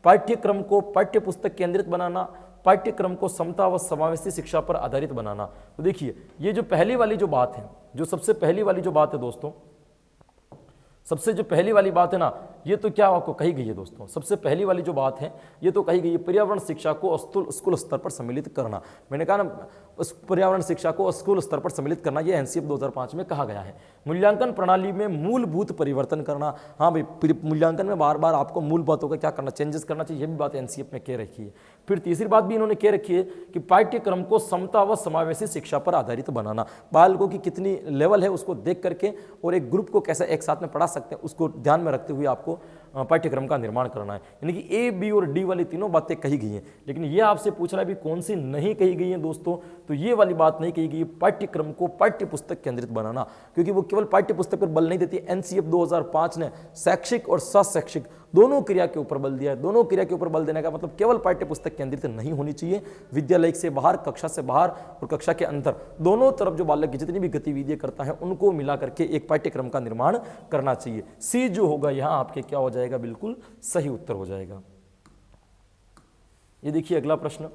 पाठ्यक्रम को पाठ्य पुस्तक केंद्रित बनाना, पाठ्यक्रम को समता व समावेशी शिक्षा पर आधारित बनाना। तो देखिए, ये जो पहली वाली जो बात है, जो सबसे पहली वाली जो बात है दोस्तों, सबसे जो पहली वाली बात है ना, ये तो क्या आपको कही गई है दोस्तों? सबसे पहली वाली जो बात है ये तो कही गई है, पर्यावरण शिक्षा को स्कूल स्तर पर सम्मिलित करना। मैंने कहा ना, पर्यावरण शिक्षा को स्कूल स्तर पर सम्मिलित करना, ये एनसीएफ 2005 में कहा गया है। मूल्यांकन प्रणाली में मूलभूत परिवर्तन करना, हाँ भाई, मूल्यांकन में बार बार आपको मूल बातों का क्या करना, चेंजेस करना चाहिए, ये भी बात एनसीएफ में कह रखी है। फिर तीसरी बात भी इन्होंने कह रखी है कि पाठ्यक्रम को समता व समावेशी शिक्षा पर आधारित बनाना, बालकों की कितनी लेवल है उसको देख करके और एक ग्रुप को कैसे एक साथ में पढ़ा सकते हैं उसको ध्यान में रखते हुए आपको पाठ्यक्रम का निर्माण करना है। यानी कि ए, बी और डी वाली तीनों बातें कही गई हैं, लेकिन ये आपसे पूछ रहा है भी कौन सी नहीं कही गई है दोस्तों? तो ये वाली बात नहीं कही गई, पाठ्यक्रम को पाठ्य पुस्तक केंद्रित बनाना, क्योंकि वो केवल पाठ्य पुस्तक पर बल नहीं देती। एनसीएफ 2005 ने शैक्षिक और सशैक्षिक दोनों क्रिया के ऊपर बल दिया है। दोनों क्रिया के ऊपर बल देने का मतलब केवल पाठ्य पुस्तक केंद्रित नहीं होनी चाहिए, विद्यालय से बाहर, कक्षा से बाहर और कक्षा के अंदर दोनों तरफ जो बालक की जितनी भी गतिविधियां करता है उनको मिला करके एक पाठ्यक्रम का निर्माण करना चाहिए। सी जो होगा यहाँ आपके क्या हो जाएगा? बिल्कुल सही उत्तर हो जाएगा। ये देखिए अगला प्रश्न,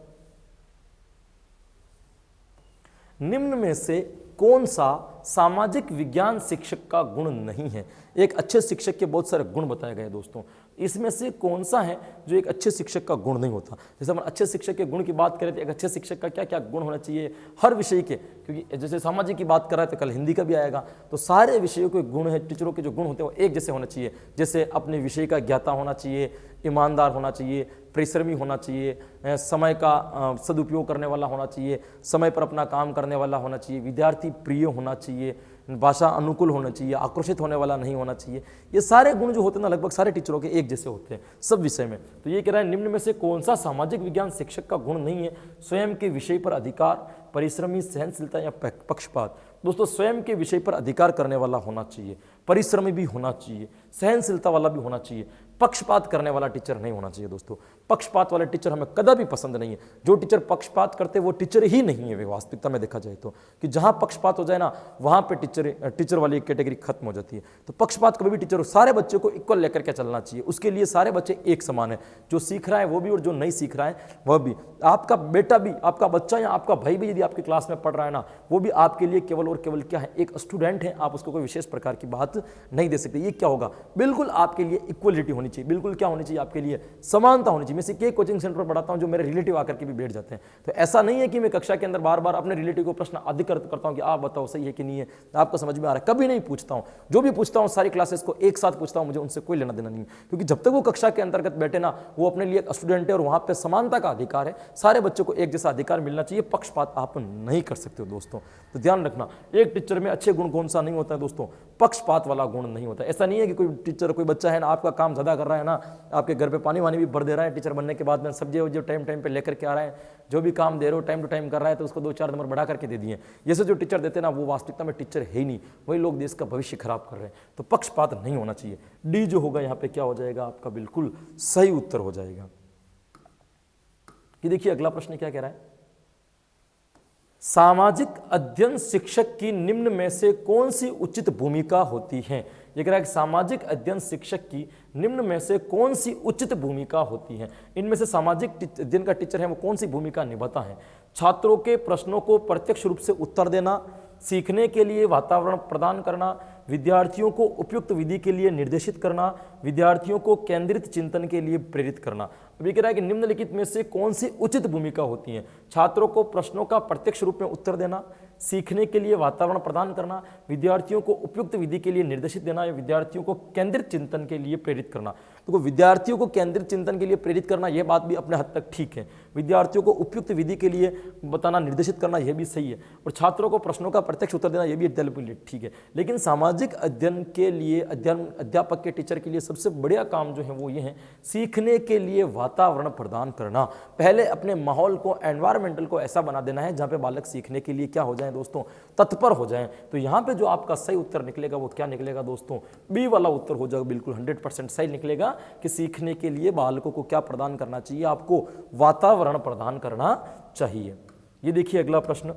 निम्न में से कौन सा सामाजिक विज्ञान शिक्षक का गुण नहीं है? एक अच्छे शिक्षक के बहुत सारे गुण बताए गए दोस्तों, इसमें से कौन सा है जो एक अच्छे शिक्षक का गुण नहीं होता? जैसे हम अच्छे शिक्षक के गुण की बात करें तो एक अच्छे शिक्षक का क्या क्या गुण होना चाहिए हर विषय के, क्योंकि जैसे सामाजिक की बात कर रहा है तो कल हिंदी का भी आएगा, तो सारे विषयों के गुण है, टीचरों के जो गुण होते हैं वो एक जैसे होना चाहिए। जैसे अपने विषय का ज्ञाता होना चाहिए, ईमानदार होना चाहिए, परिश्रमी होना चाहिए, समय का सदुपयोग करने वाला होना चाहिए, समय पर अपना काम करने वाला होना चाहिए, विद्यार्थी प्रिय होना चाहिए, भाषा अनुकूल होना चाहिए, आकर्षित होने वाला नहीं होना चाहिए। ये सारे गुण जो होते हैं ना लगभग सारे टीचरों के एक जैसे होते हैं सब विषय में। तो ये कह रहा है निम्न में से कौन सा सामाजिक विज्ञान शिक्षक का गुण नहीं है? स्वयं के विषय पर अधिकार, परिश्रमी, सहनशीलता या पक्षपात। दोस्तों स्वयं के विषय पर अधिकार करने वाला होना चाहिए, परिश्रमी भी होना चाहिए, सहनशीलता वाला भी होना चाहिए, पक्षपात करने वाला टीचर नहीं होना चाहिए। दोस्तों पक्षपात वाले टीचर हमें कदापि पसंद नहीं है। जो टीचर पक्षपात करते वो टीचर ही नहीं है वे, वास्तविकता में देखा जाए तो, कि जहां पक्षपात हो जाए ना वहां पे टीचर वाली कैटेगरी खत्म हो जाती है। तो पक्षपात कभी भी टीचर सारे बच्चों को इक्वल लेकर के चलना चाहिए, उसके लिए सारे बच्चे एक समान है, जो सीख रहा है वो भी और जो नहीं सीख रहा है वह भी। आपका बेटा भी, आपका बच्चा या आपका भाई भी यदि आपकी क्लास में पढ़ रहा है ना, वो भी आपके लिए केवल और केवल क्या है, एक स्टूडेंट है। आप उसको कोई विशेष प्रकार की बात नहीं दे सकते। ये क्या होगा, बिल्कुल आपके लिए इक्वलिटी होनी चाहिए, बिल्कुल क्या होनी चाहिए आपके लिए, समानता होनी चाहिए। मैं से कोचिंग सेंटर पर पढ़ाता हूं जो मेरे रिलेटिव आकर के भी बैठ जाते हैं, तो ऐसा नहीं है कि मैं कक्षा के अंदर बार बार अपने रिलेटिव को प्रश्न अधिकृत करता हूं कि आप बताओ सही है कि नहीं है, आपको समझ में आ रहा है, कभी नहीं पूछता हूं। जो भी पूछता हूं सारी क्लासेस को एक साथ पूछता हूं, मुझे उनसे कोई लेना देना नहीं है, क्योंकि जब तक वो कक्षा के अंतर्गत बैठे ना, वो अपने लिए एक स्टूडेंट है और वहां पर समानता का अधिकार है, सारे बच्चों को एक जैसा अधिकार मिलना चाहिए। पक्षपात आप नहीं कर सकते हो दोस्तों। तो ध्यान रखना, एक टीचर में अच्छे गुण कौन सा नहीं होता है दोस्तों, पक्षपात वाला गुण नहीं होता। ऐसा नहीं है कि कोई टीचर, कोई बच्चा है ना आपका काम ज्यादा कर रहा है ना, आपके घर पे पानी वानी भी भर दे रहा है, टीचर बनने के बाद में सब्जी जो टाइम पे लेकर के आ रहा है, जो भी काम दे रहे हो टाइम टू टाइम कर रहा है, तो उसको 2-4 नंबर बढ़ा करके दे दिए। जैसे जो टीचर देते हैं ना वो वास्तविकता में टीचर है ही नहीं, वही लोग देश का भविष्य खराब कर रहे हैं। तो पक्षपात नहीं होना चाहिए। डी जो होगा यहाँ पे क्या हो जाएगा आपका, बिल्कुल सही उत्तर हो जाएगा। कि देखिए अगला प्रश्न क्या कह रहा है, सामाजिक अध्ययन शिक्षक की निम्न में से कौन सी उचित भूमिका होती है? ये कह रहा है कि सामाजिक अध्ययन शिक्षक की निम्न में से कौन सी उचित भूमिका होती है? इनमें से सामाजिक अध्ययन का टीचर है वो कौन सी भूमिका निभाता है? छात्रों के प्रश्नों को प्रत्यक्ष रूप से उत्तर देना, सीखने के लिए वातावरण प्रदान करना, विद्यार्थियों को उपयुक्त विधि के लिए निर्देशित करना, विद्यार्थियों को केंद्रित चिंतन के लिए प्रेरित करना। अभी कह रहा है कि निम्नलिखित में से कौन सी उचित भूमिका होती है? छात्रों को प्रश्नों का प्रत्यक्ष रूप में उत्तर देना, सीखने के लिए वातावरण प्रदान करना, विद्यार्थियों को उपयुक्त विधि के लिए निर्देशित देना या विद्यार्थियों को केंद्रित चिंतन के लिए प्रेरित करना। तो विद्यार्थियों को केंद्रित चिंतन के लिए प्रेरित करना यह बात भी अपने हद तक ठीक है, विद्यार्थियों को उपयुक्त विधि के लिए बताना, निर्देशित करना यह भी सही है, और छात्रों को प्रश्नों का प्रत्यक्ष उत्तर देना यह भी ठीक है। लेकिन सामाजिक अध्ययन के लिए अध्यापक के टीचर के लिए सबसे बढ़िया काम जो है वो ये है, सीखने के लिए वातावरण प्रदान करना। पहले अपने माहौल को, एनवायरमेंटल को ऐसा बना देना है जहां पे बालक सीखने के लिए क्या हो जाए दोस्तों, तत्पर हो जाएं। तो यहां पे जो आपका सही उत्तर निकलेगा वो क्या निकलेगा दोस्तों, बी वाला उत्तर हो जाएगा, बिल्कुल 100% सही निकलेगा कि सीखने के लिए बालकों को क्या प्रदान करना चाहिए, आपको वातावरण प्रदान करना चाहिए। ये देखिए अगला प्रश्न,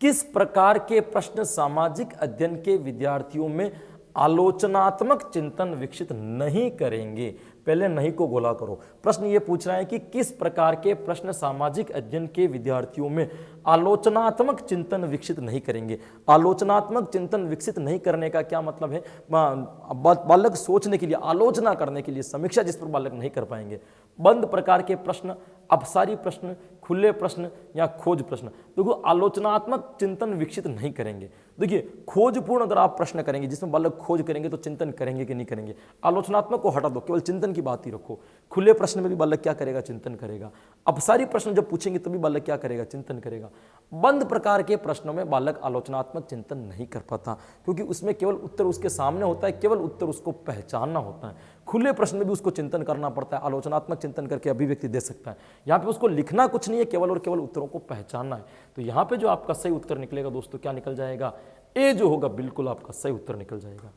किस प्रकार के प्रश्न सामाजिक अध्ययन के विद्यार्थियों में आलोचनात्मक चिंतन विकसित नहीं करेंगे? पहले नहीं को गोला करो। प्रश्न ये पूछ रहा है कि किस प्रकार के प्रश्न सामाजिक अध्ययन के विद्यार्थियों में आलोचनात्मक चिंतन विकसित नहीं करेंगे। आलोचनात्मक चिंतन विकसित नहीं करने का क्या मतलब है, बालक सोचने के लिए, आलोचना करने के लिए, समीक्षा जिस पर बालक नहीं कर पाएंगे। बंद प्रकार के प्रश्न, अपसारी प्रश्न, खुले प्रश्न या खोज प्रश्न। देखो आलोचनात्मक चिंतन विकसित नहीं करेंगे। देखिए खोजपूर्ण अगर आप प्रश्न करेंगे जिसमें बालक खोज करेंगे तो चिंतन करेंगे कि नहीं करेंगे। आलोचनात्मक को हटा दो, केवल चिंतन की बात ही रखो। खुले प्रश्न में भी बालक क्या करेगा, चिंतन करेगा। अपसारी प्रश्न जब पूछेंगे तभी बालक क्या करेगा, चिंतन करेगा। बंद प्रकार के प्रश्नों में बालक आलोचनात्मक चिंतन नहीं कर पाता, क्योंकि उसमें केवल उत्तर उसके सामने होता है, केवल उत्तर उसको पहचानना होता है। खुले प्रश्न में भी उसको चिंतन करना पड़ता है, आलोचनात्मक चिंतन करके अभिव्यक्ति दे सकता है। यहाँ पे उसको लिखना कुछ नहीं है, केवल और केवल उत्तरों को पहचानना है। तो यहाँ पे जो आपका सही उत्तर निकलेगा दोस्तों, क्या निकल जाएगा, ए जो होगा बिल्कुल आपका सही उत्तर निकल जाएगा।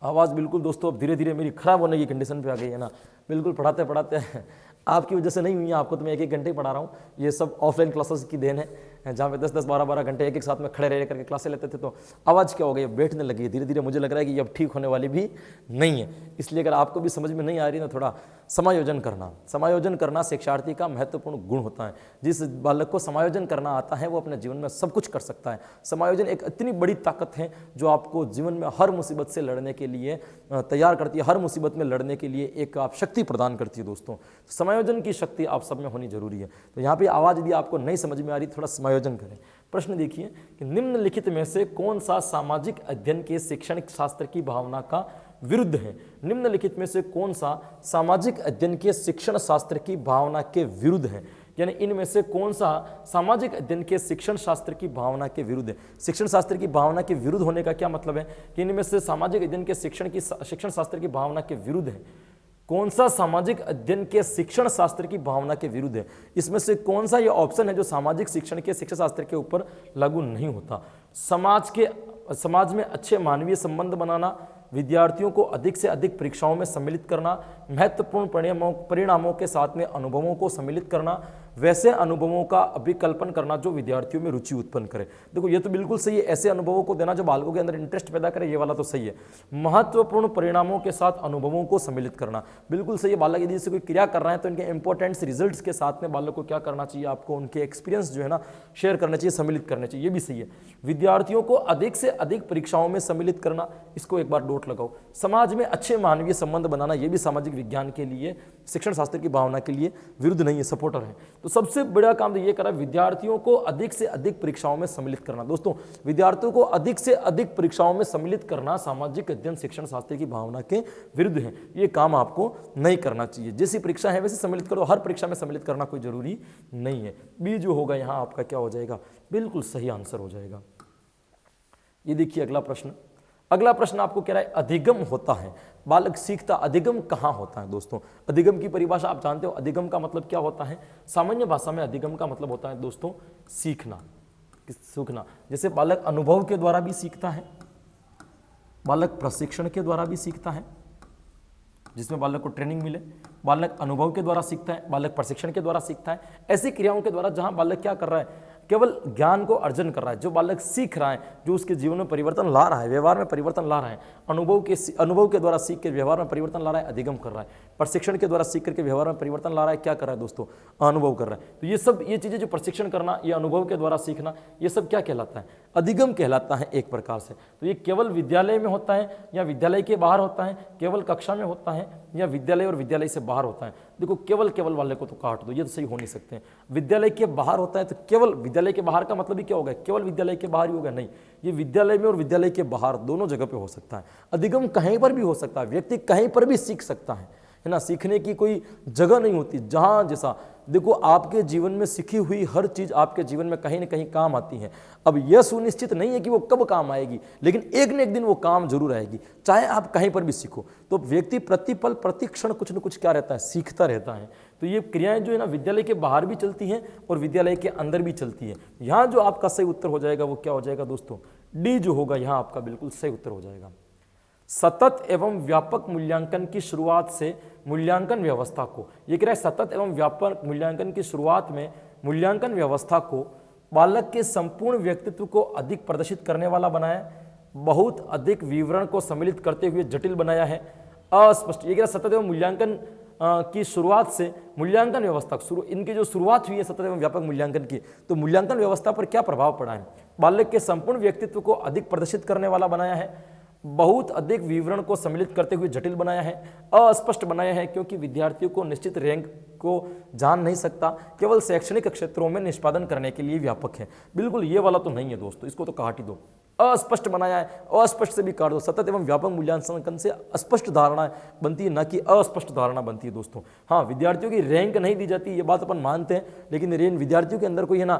आवाज़ बिल्कुल दोस्तों अब धीरे धीरे मेरी खराब होने की कंडीशन पे आ गई है ना, बिल्कुल पढ़ाते पढ़ाते आपकी वजह से नहीं हुई है, आपको तो मैं 1-1 घंटे ही पढ़ा रहा हूँ। ये सब ऑफलाइन क्लासेस की देन है, जहाँ पे 10-10, 12-12 घंटे एक साथ में खड़े रह करके क्लासें लेते थे। तो आवाज़ क्या हो गई, बैठने लगी है धीरे धीरे। मुझे लग रहा है कि ये अब ठीक होने वाली भी नहीं है। इसलिए अगर आपको भी समझ में नहीं आ रही ना, थोड़ा समायोजन करना शिक्षार्थी का महत्वपूर्ण गुण होता है। जिस बालक को समायोजन करना आता है वो अपने जीवन में सब कुछ कर सकता है। समायोजन एक इतनी बड़ी ताकत है जो आपको जीवन में हर मुसीबत से लड़ने के लिए तैयार करती है, हर मुसीबत में लड़ने के लिए एक आप शक्ति प्रदान करती है दोस्तों। समायोजन की शक्ति आप सब में होनी जरूरी है। तो यहाँ पे आवाज़ यदि आपको नहीं समझ में आ रही, थोड़ा समायोजन करें। प्रश्न देखिए कि निम्नलिखित में से कौन सा सामाजिक अध्ययन के शैक्षणिक शास्त्र की भावना का विरुद्ध है। निम्नलिखित में से कौन सा सामाजिक अध्ययन के शिक्षण शास्त्र की भावना के विरुद्ध है। यानी इनमें से कौन सा सामाजिक अध्ययन के शिक्षण शास्त्र की भावना के विरुद्ध है। शिक्षण शास्त्र की भावना के विरुद्ध होने का क्या मतलब है कि इनमें से सामाजिक अध्ययन के शिक्षण शास्त्र की भावना के विरुद्ध है। कौन सा सामाजिक अध्ययन के शिक्षण शास्त्र की भावना के विरुद्ध है, इसमें से कौन सा ये ऑप्शन है जो सामाजिक शिक्षण के शिक्षण शास्त्र के ऊपर लागू नहीं होता। समाज में अच्छे मानवीय संबंध बनाना, विद्यार्थियों को अधिक से अधिक परीक्षाओं में सम्मिलित करना, महत्वपूर्ण परिणामों के साथ में अनुभवों को सम्मिलित करना, वैसे अनुभवों का अभिकल्पन करना जो विद्यार्थियों में रुचि उत्पन्न करे। देखो ये तो बिल्कुल सही है, ऐसे अनुभवों को देना जो बालकों के अंदर इंटरेस्ट पैदा करे, ये वाला तो सही है। महत्वपूर्ण परिणामों के साथ अनुभवों को सम्मिलित करना बिल्कुल सही है। बालक यदि से कोई क्रिया कर रहे हैं तो इनके इंपॉर्टेंट रिजल्ट्स के साथ में बालक को क्या करना चाहिए, आपको उनके एक्सपीरियंस जो है ना शेयर करना चाहिए, सम्मिलित करने चाहिए, ये भी सही है। विद्यार्थियों को अधिक से अधिक परीक्षाओं में सम्मिलित करना, इसको एक बार नोट लगाओ। समाज में अच्छे मानवीय संबंध बनाना, ये भी सामाजिक विज्ञान के लिए, शिक्षण शास्त्र की भावना के लिए विरुद्ध नहीं है, सपोर्टर है। तो सबसे बड़ा काम तो ये करा, विद्यार्थियों को अधिक से अधिक परीक्षाओं में सम्मिलित करना। दोस्तों विद्यार्थियों को अधिक से अधिक परीक्षाओं में सम्मिलित करना सामाजिक अध्ययन शिक्षण शास्त्र की भावना के विरुद्ध है। ये काम आपको नहीं करना चाहिए। जैसी परीक्षा है वैसे सम्मिलित करो, हर परीक्षा में सम्मिलित करना कोई जरूरी नहीं है। बी जो होगा यहाँ आपका क्या हो जाएगा, बिल्कुल सही आंसर हो जाएगा। ये देखिए अगला प्रश्न। अगला प्रश्न आपको कह रहा है अधिगम होता है, बालक सीखता, अधिगम कहाँ होता है। दोस्तों अधिगम की परिभाषा आप जानते हो, अधिगम का मतलब क्या होता है। सामान्य भाषा में अधिगम का मतलब होता है दोस्तों सीखना, सीखना। जैसे बालक अनुभव के द्वारा भी सीखता है, बालक प्रशिक्षण के द्वारा भी सीखता है, जिसमें बालक को ट्रेनिंग मिले, बालक अनुभव के द्वारा सीखता है, बालक प्रशिक्षण के द्वारा सीखता है। ऐसी क्रियाओं के द्वारा जहां बालक क्या कर रहा है, केवल ज्ञान को अर्जन कर रहा है। जो बालक सीख रहा है, जो उसके जीवन में परिवर्तन ला रहा है, व्यवहार में परिवर्तन ला रहा है, अनुभव के द्वारा सीख के व्यवहार में परिवर्तन ला रहा है, अधिगम कर रहा है। प्रशिक्षण के द्वारा सीख करके व्यवहार में परिवर्तन ला रहा है, क्या कर रहा है दोस्तों, अनुभव कर रहा है। तो ये चीजें जो प्रशिक्षण करना, ये अनुभव के द्वारा सीखना, ये सब क्या कहलाता है, अधिगम कहलाता है एक प्रकार से। तो ये केवल विद्यालय में होता है या विद्यालय के बाहर होता है, केवल कक्षा में होता है या विद्यालय और विद्यालय से बाहर होता है। देखो केवल वाले को तो काट दो, ये तो सही हो नहीं सकते हैं। विद्यालय के बाहर होता है तो केवल विद्यालय के बाहर का मतलब ही क्या होगा, केवल विद्यालय के बाहर ही होगा, नहीं, ये विद्यालय में और विद्यालय के बाहर दोनों जगह पे हो सकता है। अधिगम कहीं पर भी हो सकता है, व्यक्ति कहीं पर भी सीख सकता है ना। सीखने की कोई जगह नहीं होती, जहां जैसा। देखो आपके जीवन में सीखी हुई हर चीज आपके जीवन में कहीं ना कहीं काम आती है। अब यह सुनिश्चित नहीं है कि वो कब काम आएगी, लेकिन एक न एक दिन वो काम जरूर आएगी, चाहे आप कहीं पर भी सीखो। तो व्यक्ति प्रतिपल प्रतिक्षण कुछ न कुछ क्या रहता है, सीखता रहता है। तो ये क्रियाएं जो है ना विद्यालय के बाहर भी चलती हैं और विद्यालय के अंदर भी चलती है। यहाँ जो आपका सही उत्तर हो जाएगा वो क्या हो जाएगा दोस्तों, डी जो होगा यहाँ आपका बिल्कुल सही उत्तर हो जाएगा। सतत एवं व्यापक मूल्यांकन की शुरुआत से मूल्यांकन व्यवस्था को, ये कह रहा है सतत एवं व्यापक मूल्यांकन की शुरुआत में मूल्यांकन व्यवस्था को बालक के संपूर्ण व्यक्तित्व को अधिक प्रदर्शित करने वाला बनाया, बहुत अधिक विवरण को सम्मिलित करते हुए जटिल बनाया है, अस्पष्ट। ये कह रहा है सतत एवं मूल्यांकन की शुरुआत से मूल्यांकन व्यवस्था इनकी जो शुरुआत हुई है सतत एवं व्यापक मूल्यांकन की, तो मूल्यांकन व्यवस्था पर क्या प्रभाव पड़ा है, बालक के संपूर्ण व्यक्तित्व को अधिक प्रदर्शित करने वाला बनाया है, बहुत अधिक विवरण को सम्मिलित करते हुए जटिल बनाया है, अस्पष्ट बनाया है क्योंकि विद्यार्थियों को निश्चित रैंक को जान नहीं सकता, केवल शैक्षणिक क्षेत्रों में निष्पादन करने के लिए व्यापक है। बिल्कुल ये वाला तो नहीं है दोस्तों, इसको तो काट ही दो। अस्पष्ट बनाया है, अस्पष्ट से भी काट दो। सतत एवं व्यापक मूल्यांकन से स्पष्ट धारणा बनती है, ना कि अस्पष्ट धारणा बनती है दोस्तों। हाँ विद्यार्थियों की रैंक नहीं दी जाती, ये बात अपन मानते हैं, लेकिन विद्यार्थियों के अंदर कोई है ना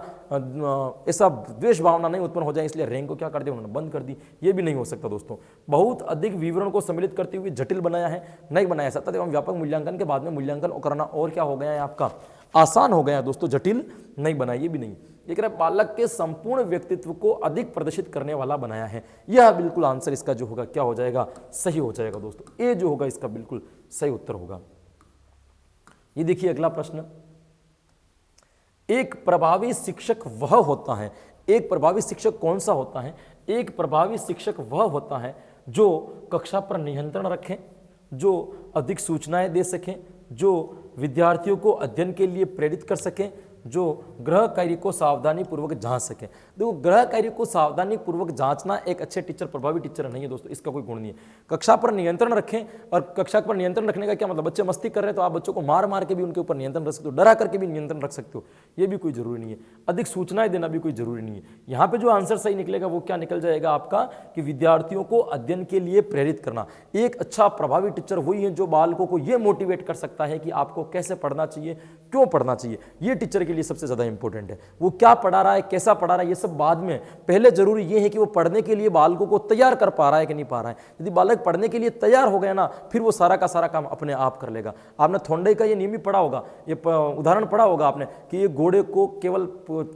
ऐसा द्वेष भावना नहीं उत्पन्न हो जाए इसलिए रैंक को क्या कर दिया उन्होंने, बंद कर दी, ये भी नहीं हो सकता दोस्तों। बहुत अधिक विवरण को सम्मिलित करते हुए जटिल बनाया है, नहीं बनाया। सतत एवं व्यापक मूल्यांकन के बाद में मूल्यांकन करना और क्या हो गया है आपका, आसान हो गया दोस्तों, जटिल नहीं बनाया, ये भी नहीं। ये कह रहा है बालक के संपूर्ण व्यक्तित्व को अधिक प्रदर्शित करने वाला बनाया है। यह बिल्कुल आंसर इसका जो होगा क्या हो जाएगा, सही हो जाएगा दोस्तों। ए जो होगा इसका बिल्कुल सही उत्तर होगा। ये देखिए अगला प्रश्न, एक प्रभावी शिक्षक वह होता है, एक प्रभावी शिक्षक कौन सा होता है, एक प्रभावी शिक्षक वह होता है जो कक्षा पर नियंत्रण रखें, जो अधिक सूचनाएं दे सकें, जो विद्यार्थियों को अध्ययन के लिए प्रेरित कर सकें, जो गृह कार्य को सावधानी पूर्वक जांच सके। देखो गृह कार्य को सावधानी पूर्वक जांचना एक अच्छे टीचर, प्रभावी टीचर नहीं है दोस्तों, इसका कोई गुण नहीं है। कक्षा पर नियंत्रण रखें, और कक्षा पर नियंत्रण रखने का क्या मतलब, बच्चे मस्ती कर रहे हैं तो आप बच्चों को मार मार के भी उनके ऊपर नियंत्रण रख सकते हो, डरा करके भी नियंत्रण रख सकते हो, ये भी कोई जरूरी नहीं है। अधिक सूचनाएं देना भी कोई जरूरी नहीं है। यहाँ पे जो आंसर सही निकलेगा वो क्या निकल जाएगा आपका, कि विद्यार्थियों को अध्ययन के लिए प्रेरित करना। एक अच्छा प्रभावी टीचर वही है जो बालकों को ये मोटिवेट कर सकता है कि आपको कैसे पढ़ना चाहिए, क्यों पढ़ना चाहिए। ये टीचर के लिए सबसे ज़्यादा इंपॉर्टेंट है। वो क्या पढ़ा रहा है, कैसा पढ़ा रहा है, ये सब बाद में। पहले जरूरी ये है कि वो पढ़ने के लिए बालकों को तैयार कर पा रहा है कि नहीं पा रहा है। यदि बालक पढ़ने के लिए तैयार हो गया ना, फिर वो सारा का सारा काम अपने आप कर लेगा। आपने थोंडाई का ये नियम भी पढ़ा होगा, ये उदाहरण पढ़ा होगा आपने कि ये घोड़े को केवल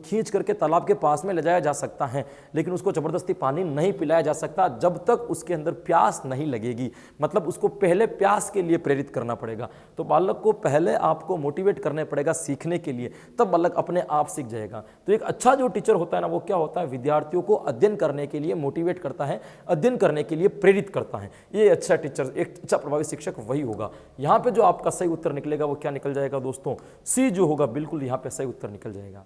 खींच करके तालाब के पास में ले जाया जा सकता है, लेकिन उसको जबरदस्ती पानी नहीं पिलाया जा सकता जब तक उसके अंदर प्यास नहीं लगेगी। मतलब उसको पहले प्यास के लिए प्रेरित करना पड़ेगा। तो बालक को पहले आपको मोटिवेट करना पड़ेगा सीखने के लिए, तब बालक अपने आप सीख जाएगा। तो एक अच्छा जो टीचर होता है ना, वो क्या होता है, विद्यार्थियों को अध्ययन करने के लिए मोटिवेट करता है, अध्ययन करने के लिए प्रेरित करता है। ये अच्छा टीचर, एक अच्छा प्रभावी शिक्षक वही होगा। यहाँ पे जो आपका सही उत्तर निकलेगा वो क्या निकल जाएगा दोस्तों, सी जो होगा, बिल्कुल यहाँ पे सही उत्तर निकल जाएगा।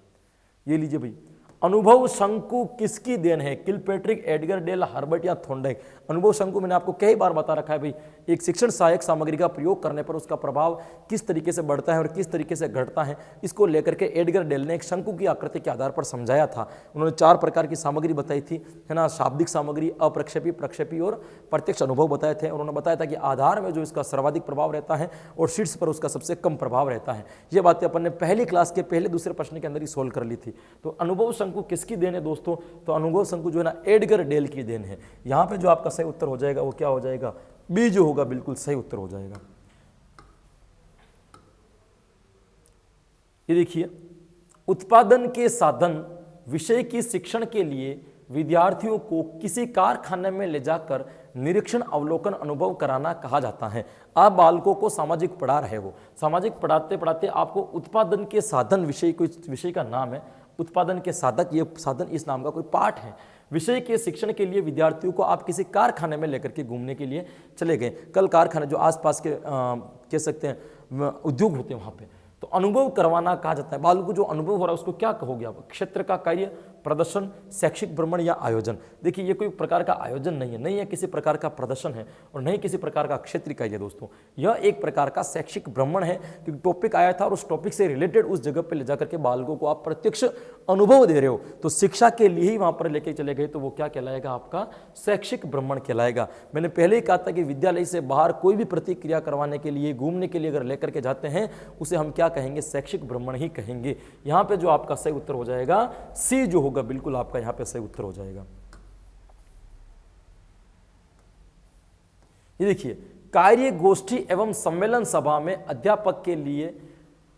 ये लीजिए भाई, अनुभव शंकु किसकी देन है, किलपैट्रिक, एडगर डेल, हर्बर्ट या थोंडाइक। अनुभव शंकु मैंने आपको कई बार बता रखा है भाई, एक शिक्षण सहायक सामग्री का प्रयोग करने पर उसका प्रभाव किस तरीके से बढ़ता है और किस तरीके से घटता है, इसको लेकर के एडगर डेल ने एक शंकु की आकृति के आधार पर समझाया था। उन्होंने 4 प्रकार की सामग्री बताई थी, है ना, शाब्दिक सामग्री, अप्रक्षेपी, प्रक्षेपी और प्रत्यक्ष अनुभव बताए थे। उन्होंने बताया था कि आधार में जो इसका सर्वाधिक प्रभाव रहता है और शीर्ष पर उसका सबसे कम प्रभाव रहता है। ये बातें अपन ने पहली क्लास के पहले दूसरे प्रश्न के अंदर ही सोल्व कर ली थी। तो अनुभव शंकु किसकी देन है दोस्तों, तो अनुभव शंकु जो है ना, एडगर डेल की देन है। यहां पे जो आपका सही उत्तर हो जाएगा वो क्या हो जाएगा, बी जो होगा, बिल्कुल सही उत्तर हो जाएगा। ये देखिए, उत्पादन के साधन विषय की शिक्षण के लिए विद्यार्थियों को किसी कारखाने में ले जाकर निरीक्षण, अवलोकन, अनुभव कराना कहा जाता है। आप बालकों को सामाजिक पढ़ा रहे हो, सामाजिक पढ़ाते पढ़ाते आपको उत्पादन के साधन विषय का नाम है, उत्पादन के साधक, ये साधन इस नाम का कोई पाठ है। विषय के शिक्षण के लिए विद्यार्थियों को आप किसी कारखाने में लेकर के घूमने के लिए चले गए। कल कारखाने जो आसपास के कह सकते हैं उद्योग होते हैं, वहां पे तो अनुभव करवाना कहा जाता है। बालकों को जो अनुभव हो रहा है उसको क्या कहोगे आप, क्षेत्र का कार्य, प्रदर्शन, शैक्षिक भ्रमण या आयोजन। देखिए, ये कोई प्रकार का आयोजन नहीं है किसी प्रकार का प्रदर्शन है और नहीं किसी प्रकार का क्षेत्रीय कार्य दोस्तों। यह एक प्रकार का शैक्षिक भ्रमण है, क्योंकि टॉपिक आया था और उस टॉपिक से रिलेटेड उस जगह पे ले जाकर के बालकों को आप प्रत्यक्ष अनुभव दे रहे हो, तो शिक्षा के लिए ही वहां पर लेके चले गए, तो वो क्या कहलाएगा, आपका शैक्षिक भ्रमण कहलाएगा। मैंने पहले ही कहा था कि विद्यालय से बाहर कोई भी प्रतिक्रिया करवाने के लिए, घूमने के लिए अगर लेकर के जाते हैं, उसे हम क्या कहेंगे, शैक्षिक भ्रमण ही कहेंगे। यहां पे जो आपका सही उत्तर हो जाएगा, सी जो होगा, बिल्कुल आपका यहां पे सही उत्तर हो जाएगा। ये देखिए, कार्य गोष्ठी एवं सम्मेलन सभा में अध्यापक के लिए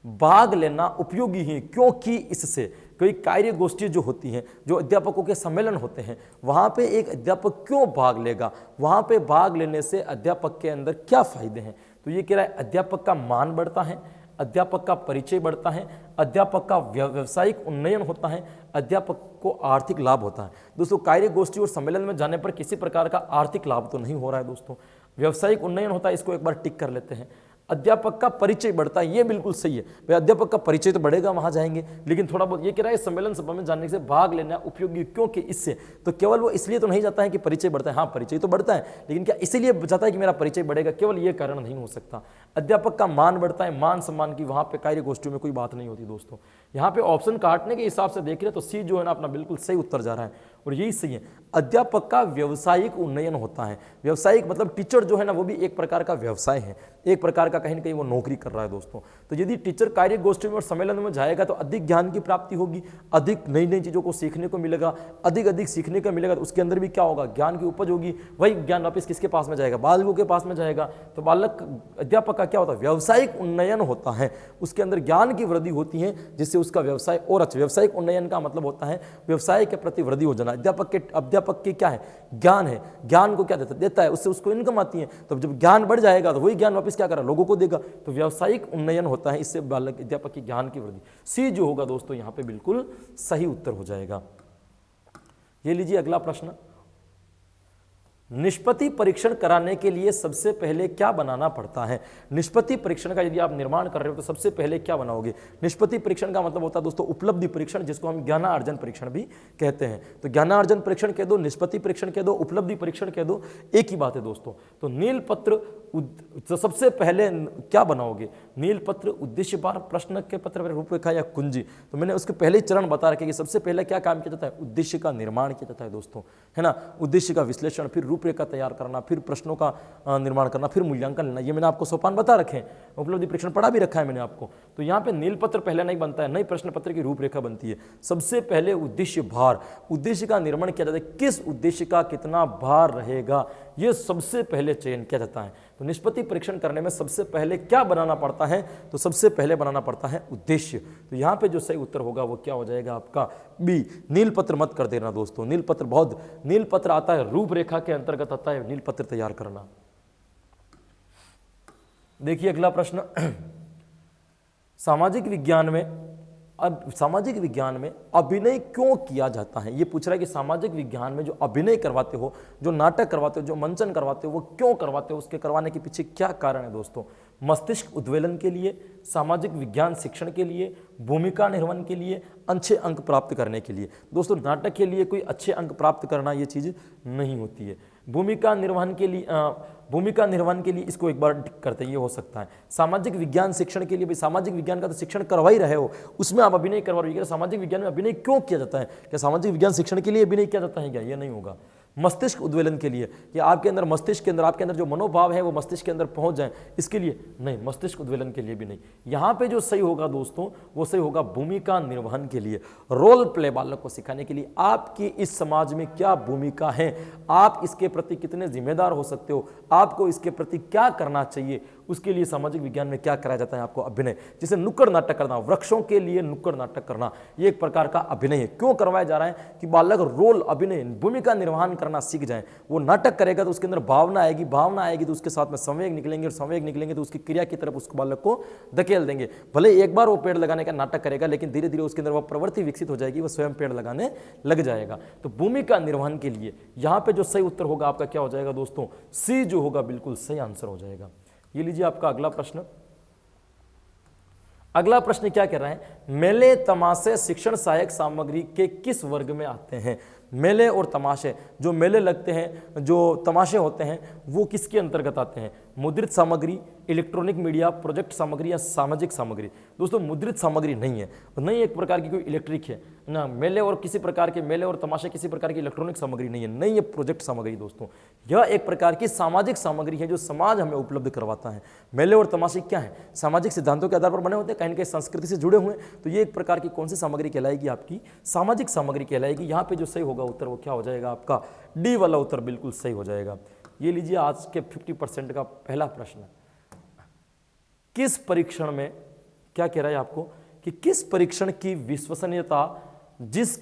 भाग लेना उपयोगी है, क्योंकि इससे कोई कार्य गोष्ठी जो होती है, जो अध्यापकों के सम्मेलन होते हैं, वहां पे एक अध्यापक क्यों भाग लेगा, वहां पे भाग लेने से अध्यापक के अंदर क्या फायदे हैं। तो ये कह रहा है, अध्यापक का मान बढ़ता है, अध्यापक का परिचय बढ़ता है, अध्यापक का व्यावसायिक उन्नयन होता है, अध्यापक को आर्थिक लाभ होता है। दोस्तों, कार्य गोष्ठी और सम्मेलन में जाने पर किसी प्रकार का आर्थिक लाभ तो नहीं हो रहा है दोस्तों, व्यावसायिक उन्नयन होता है, इसको एक बार टिक कर लेते हैं। अध्यापक का परिचय बढ़ता है, ये बिल्कुल सही है भाई, अध्यापक का परिचय तो बढ़ेगा, वहां जाएंगे, लेकिन थोड़ा बहुत ये कह रहा है सम्मेलन सभा में जाने से भाग लेना उपयोगी, क्योंकि इससे, तो केवल वो इसलिए तो नहीं जाता है कि परिचय बढ़ता है, हाँ परिचय तो बढ़ता है, लेकिन क्या इसीलिए जाता है कि मेरा परिचय बढ़ेगा, केवल ये कारण नहीं हो सकता। अध्यापक का मान बढ़ता है, मान सम्मान की वहां पे कार्य गोष्ठियों में कोई बात नहीं होती दोस्तों। यहाँ पे ऑप्शन काटने के हिसाब से देख रहे तो सी जो है ना अपना बिल्कुल सही उत्तर जा रहा है और यही सही है। अध्यापक का व्यावसायिक उन्नयन होता है, व्यावसायिक मतलब टीचर जो है ना वो भी एक प्रकार का व्यवसाय है, एक प्रकार का कहीं ना कहीं वो नौकरी कर रहा है दोस्तों। तो यदि टीचर कार्य गोष्ठी में और सम्मेलन में जाएगा तो अधिक ज्ञान की प्राप्ति होगी, अधिक नई नई चीजों को सीखने को मिलेगा, अधिक सीखने को मिलेगा, तो उसके अंदर भी क्या होगा, ज्ञान की उपज होगी। वही ज्ञान वापस किसके पास में जाएगा, बालकों के पास में जाएगा। तो बालक अध्यापक का क्या होता है, व्यावसायिक उन्नयन होता है, उसके अंदर ज्ञान की वृद्धि होती है, जिससे उसका व्यवसाय और अच्छा। व्यावसायिक उन्नयन का मतलब होता है व्यवसाय के प्रति वृद्धि हो जाना। अध्यापक के क्या है, ज्ञान है, ज्ञान को क्या देता है, उससे उसको इनकम आती है। तो जब ज्ञान बढ़ जाएगा तो वही ज्ञान वापस क्या करा, लोगों को देगा। तो व्यावसायिक उन्नयन होता है, इससे बालक अध्यापक की ज्ञान की वृद्धि। सी जो होगा दोस्तों यहाँ पे बिल्कुल सही उत्तर हो जाएगा। ये लीजिए अगला प्रश्न, निष्पत्ति परीक्षण कराने के लिए सबसे पहले क्या बनाना पड़ता है। निष्पत्ति परीक्षण का यदि आप निर्माण कर रहे हो तो सबसे पहले क्या बनाओगे। निष्पत्ति परीक्षण का मतलब होता है दोस्तों उपलब्धि परीक्षण, जिसको हम ज्ञानार्जन परीक्षण भी कहते हैं। तो ज्ञानार्जन परीक्षण कह दो, निष्पत्ति परीक्षण कह दो, उपलब्धि परीक्षण कह दो, एक ही बात है दोस्तों। तो नील पत्र तो सबसे पहले क्या बनाओगे, नीलपत्र, उद्देश्य भार, प्रश्न के पत्र, रूपरेखा या कुंजी। तो मैंने उसके पहले ही चरण बता रखे कि सबसे पहले क्या काम किया जाता है, उद्देश्य का निर्माण किया जाता है दोस्तों, है ना। उद्देश्य का विश्लेषण, फिर रूपरेखा तैयार करना, फिर प्रश्नों का निर्माण करना, फिर मूल्यांकन लेना। ये मैंने आपको सोपान बता रखे हैं, उपलब्धि परीक्षण पढ़ा भी रखा है मैंने आपको। तो यहाँ पे नीलपत्र पहले नहीं बनता है, नई प्रश्न पत्र की रूपरेखा बनती है। सबसे पहले उद्देश्य भार, उद्देश्य का निर्माण किया जाता है, किस उद्देश्य का कितना भार रहेगा, ये सबसे पहले चयन किया जाता है। तो निष्पत्ति परीक्षण करने में सबसे पहले क्या बनाना पड़ता है, तो सबसे पहले बनाना पड़ता है उद्देश्य। तो यहाँ पे जो सही उत्तर होगा वो क्या हो जाएगा आपका, बी। नीलपत्र मत कर देना दोस्तों, नीलपत्र आता है रूपरेखा के अंतर्गत आता है नीलपत्र तैयार करना। देखिए अगला प्रश्न, सामाजिक विज्ञान में अभिनय क्यों किया जाता है। ये पूछ रहा है कि सामाजिक विज्ञान में जो अभिनय करवाते हो, जो नाटक करवाते हो, जो मंचन करवाते हो, वो क्यों करवाते हो, उसके करवाने के पीछे क्या कारण है दोस्तों। मस्तिष्क उद्वेलन के लिए, सामाजिक विज्ञान शिक्षण के लिए, भूमिका निर्वहन के लिए, अच्छे अंक प्राप्त करने के लिए। दोस्तों नाटक के लिए कोई अच्छे अंक प्राप्त करना ये चीज़ नहीं होती है। भूमिका निर्वहन के लिए इसको एक बार टिक करते, ये हो सकता है। सामाजिक विज्ञान शिक्षण के लिए, भाई सामाजिक विज्ञान का तो शिक्षण करवा ही रहे हो, उसमें आप अभिनय करवा रहे हो। सामाजिक विज्ञान में अभिनय क्यों किया जाता है, क्या सामाजिक विज्ञान शिक्षण के लिए अभिनय किया जाता है क्या, ये नहीं होगा। मस्तिष्क उद्वेलन के लिए, कि आपके अंदर मस्तिष्क के अंदर आपके अंदर जो मनोभाव है वो मस्तिष्क के अंदर पहुंच जाए, इसके लिए नहीं, मस्तिष्क उद्वेलन के लिए भी नहीं। यहाँ पे जो सही होगा दोस्तों वो सही होगा भूमिका निर्वहन के लिए, रोल प्ले बालक को सिखाने के लिए। आपकी इस समाज में क्या भूमिका है, आप इसके प्रति कितने जिम्मेदार हो सकते हो, आपको इसके प्रति क्या करना चाहिए, उसके लिए सामाजिक विज्ञान में क्या कराया जाता है आपको, अभिनय। जैसे नुक्कड़ नाटक करना, वृक्षों के लिए नुक्कड़ नाटक करना, ये एक प्रकार का अभिनय है। क्यों करवाया जा रहा है कि बालक रोल, अभिनय, भूमिका निर्वहन करना सीख जाए। वो नाटक करेगा तो उसके अंदर भावना आएगी तो उसके साथ में संवेग निकलेंगे, और संवेग निकलेंगे तो उसकी क्रिया की तरफ उस बालक को धकेल देंगे। भले एक बार वो पेड़ लगाने का नाटक करेगा, लेकिन धीरे धीरे उसके अंदर वो प्रवृत्ति विकसित हो जाएगी, वो स्वयं पेड़ लगाने लग जाएगा। तो भूमिका निर्वहन के लिए यहाँ पे जो सही उत्तर होगा आपका क्या हो जाएगा दोस्तों, सी जो होगा बिल्कुल सही आंसर हो जाएगा। ये लीजिए आपका अगला प्रश्न। अगला प्रश्न क्या कह रहा है, मेले तमाशे शिक्षण सहायक सामग्री के किस वर्ग में आते हैं। मेले और तमाशे, जो मेले लगते हैं, जो तमाशे होते हैं, वो किसके अंतर्गत आते हैं। मुद्रित सामग्री, इलेक्ट्रॉनिक मीडिया, प्रोजेक्ट सामग्री या सामाजिक सामग्री। दोस्तों मुद्रित सामग्री नहीं है, नहीं एक प्रकार की कोई इलेक्ट्रिक है ना, मेले और किसी प्रकार के मेले और तमाशे किसी प्रकार की इलेक्ट्रॉनिक सामग्री नहीं है, नहीं ये प्रोजेक्ट सामग्री दोस्तों, यह एक प्रकार की सामाजिक सामग्री है जो समाज हमें उपलब्ध करवाता है। मेले और तमाशे क्या है, सामाजिक सिद्धांतों के आधार पर बने होते हैं, कहीं न कहीं संस्कृति से जुड़े हुए हैं। तो ये एक प्रकार की कौन सी सामग्री कहलाएगी, आपकी सामाजिक सामग्री कहलाएगी। यहाँ पे जो सही होगा उत्तर वो क्या हो जाएगा आपका, डी वाला उत्तर बिल्कुल सही हो जाएगा। ये लीजिए आज के 50% का पहला प्रश्न। किस परीक्षण में क्या कह रहा है आपको कि किस परीक्षण की विश्वसनीयता,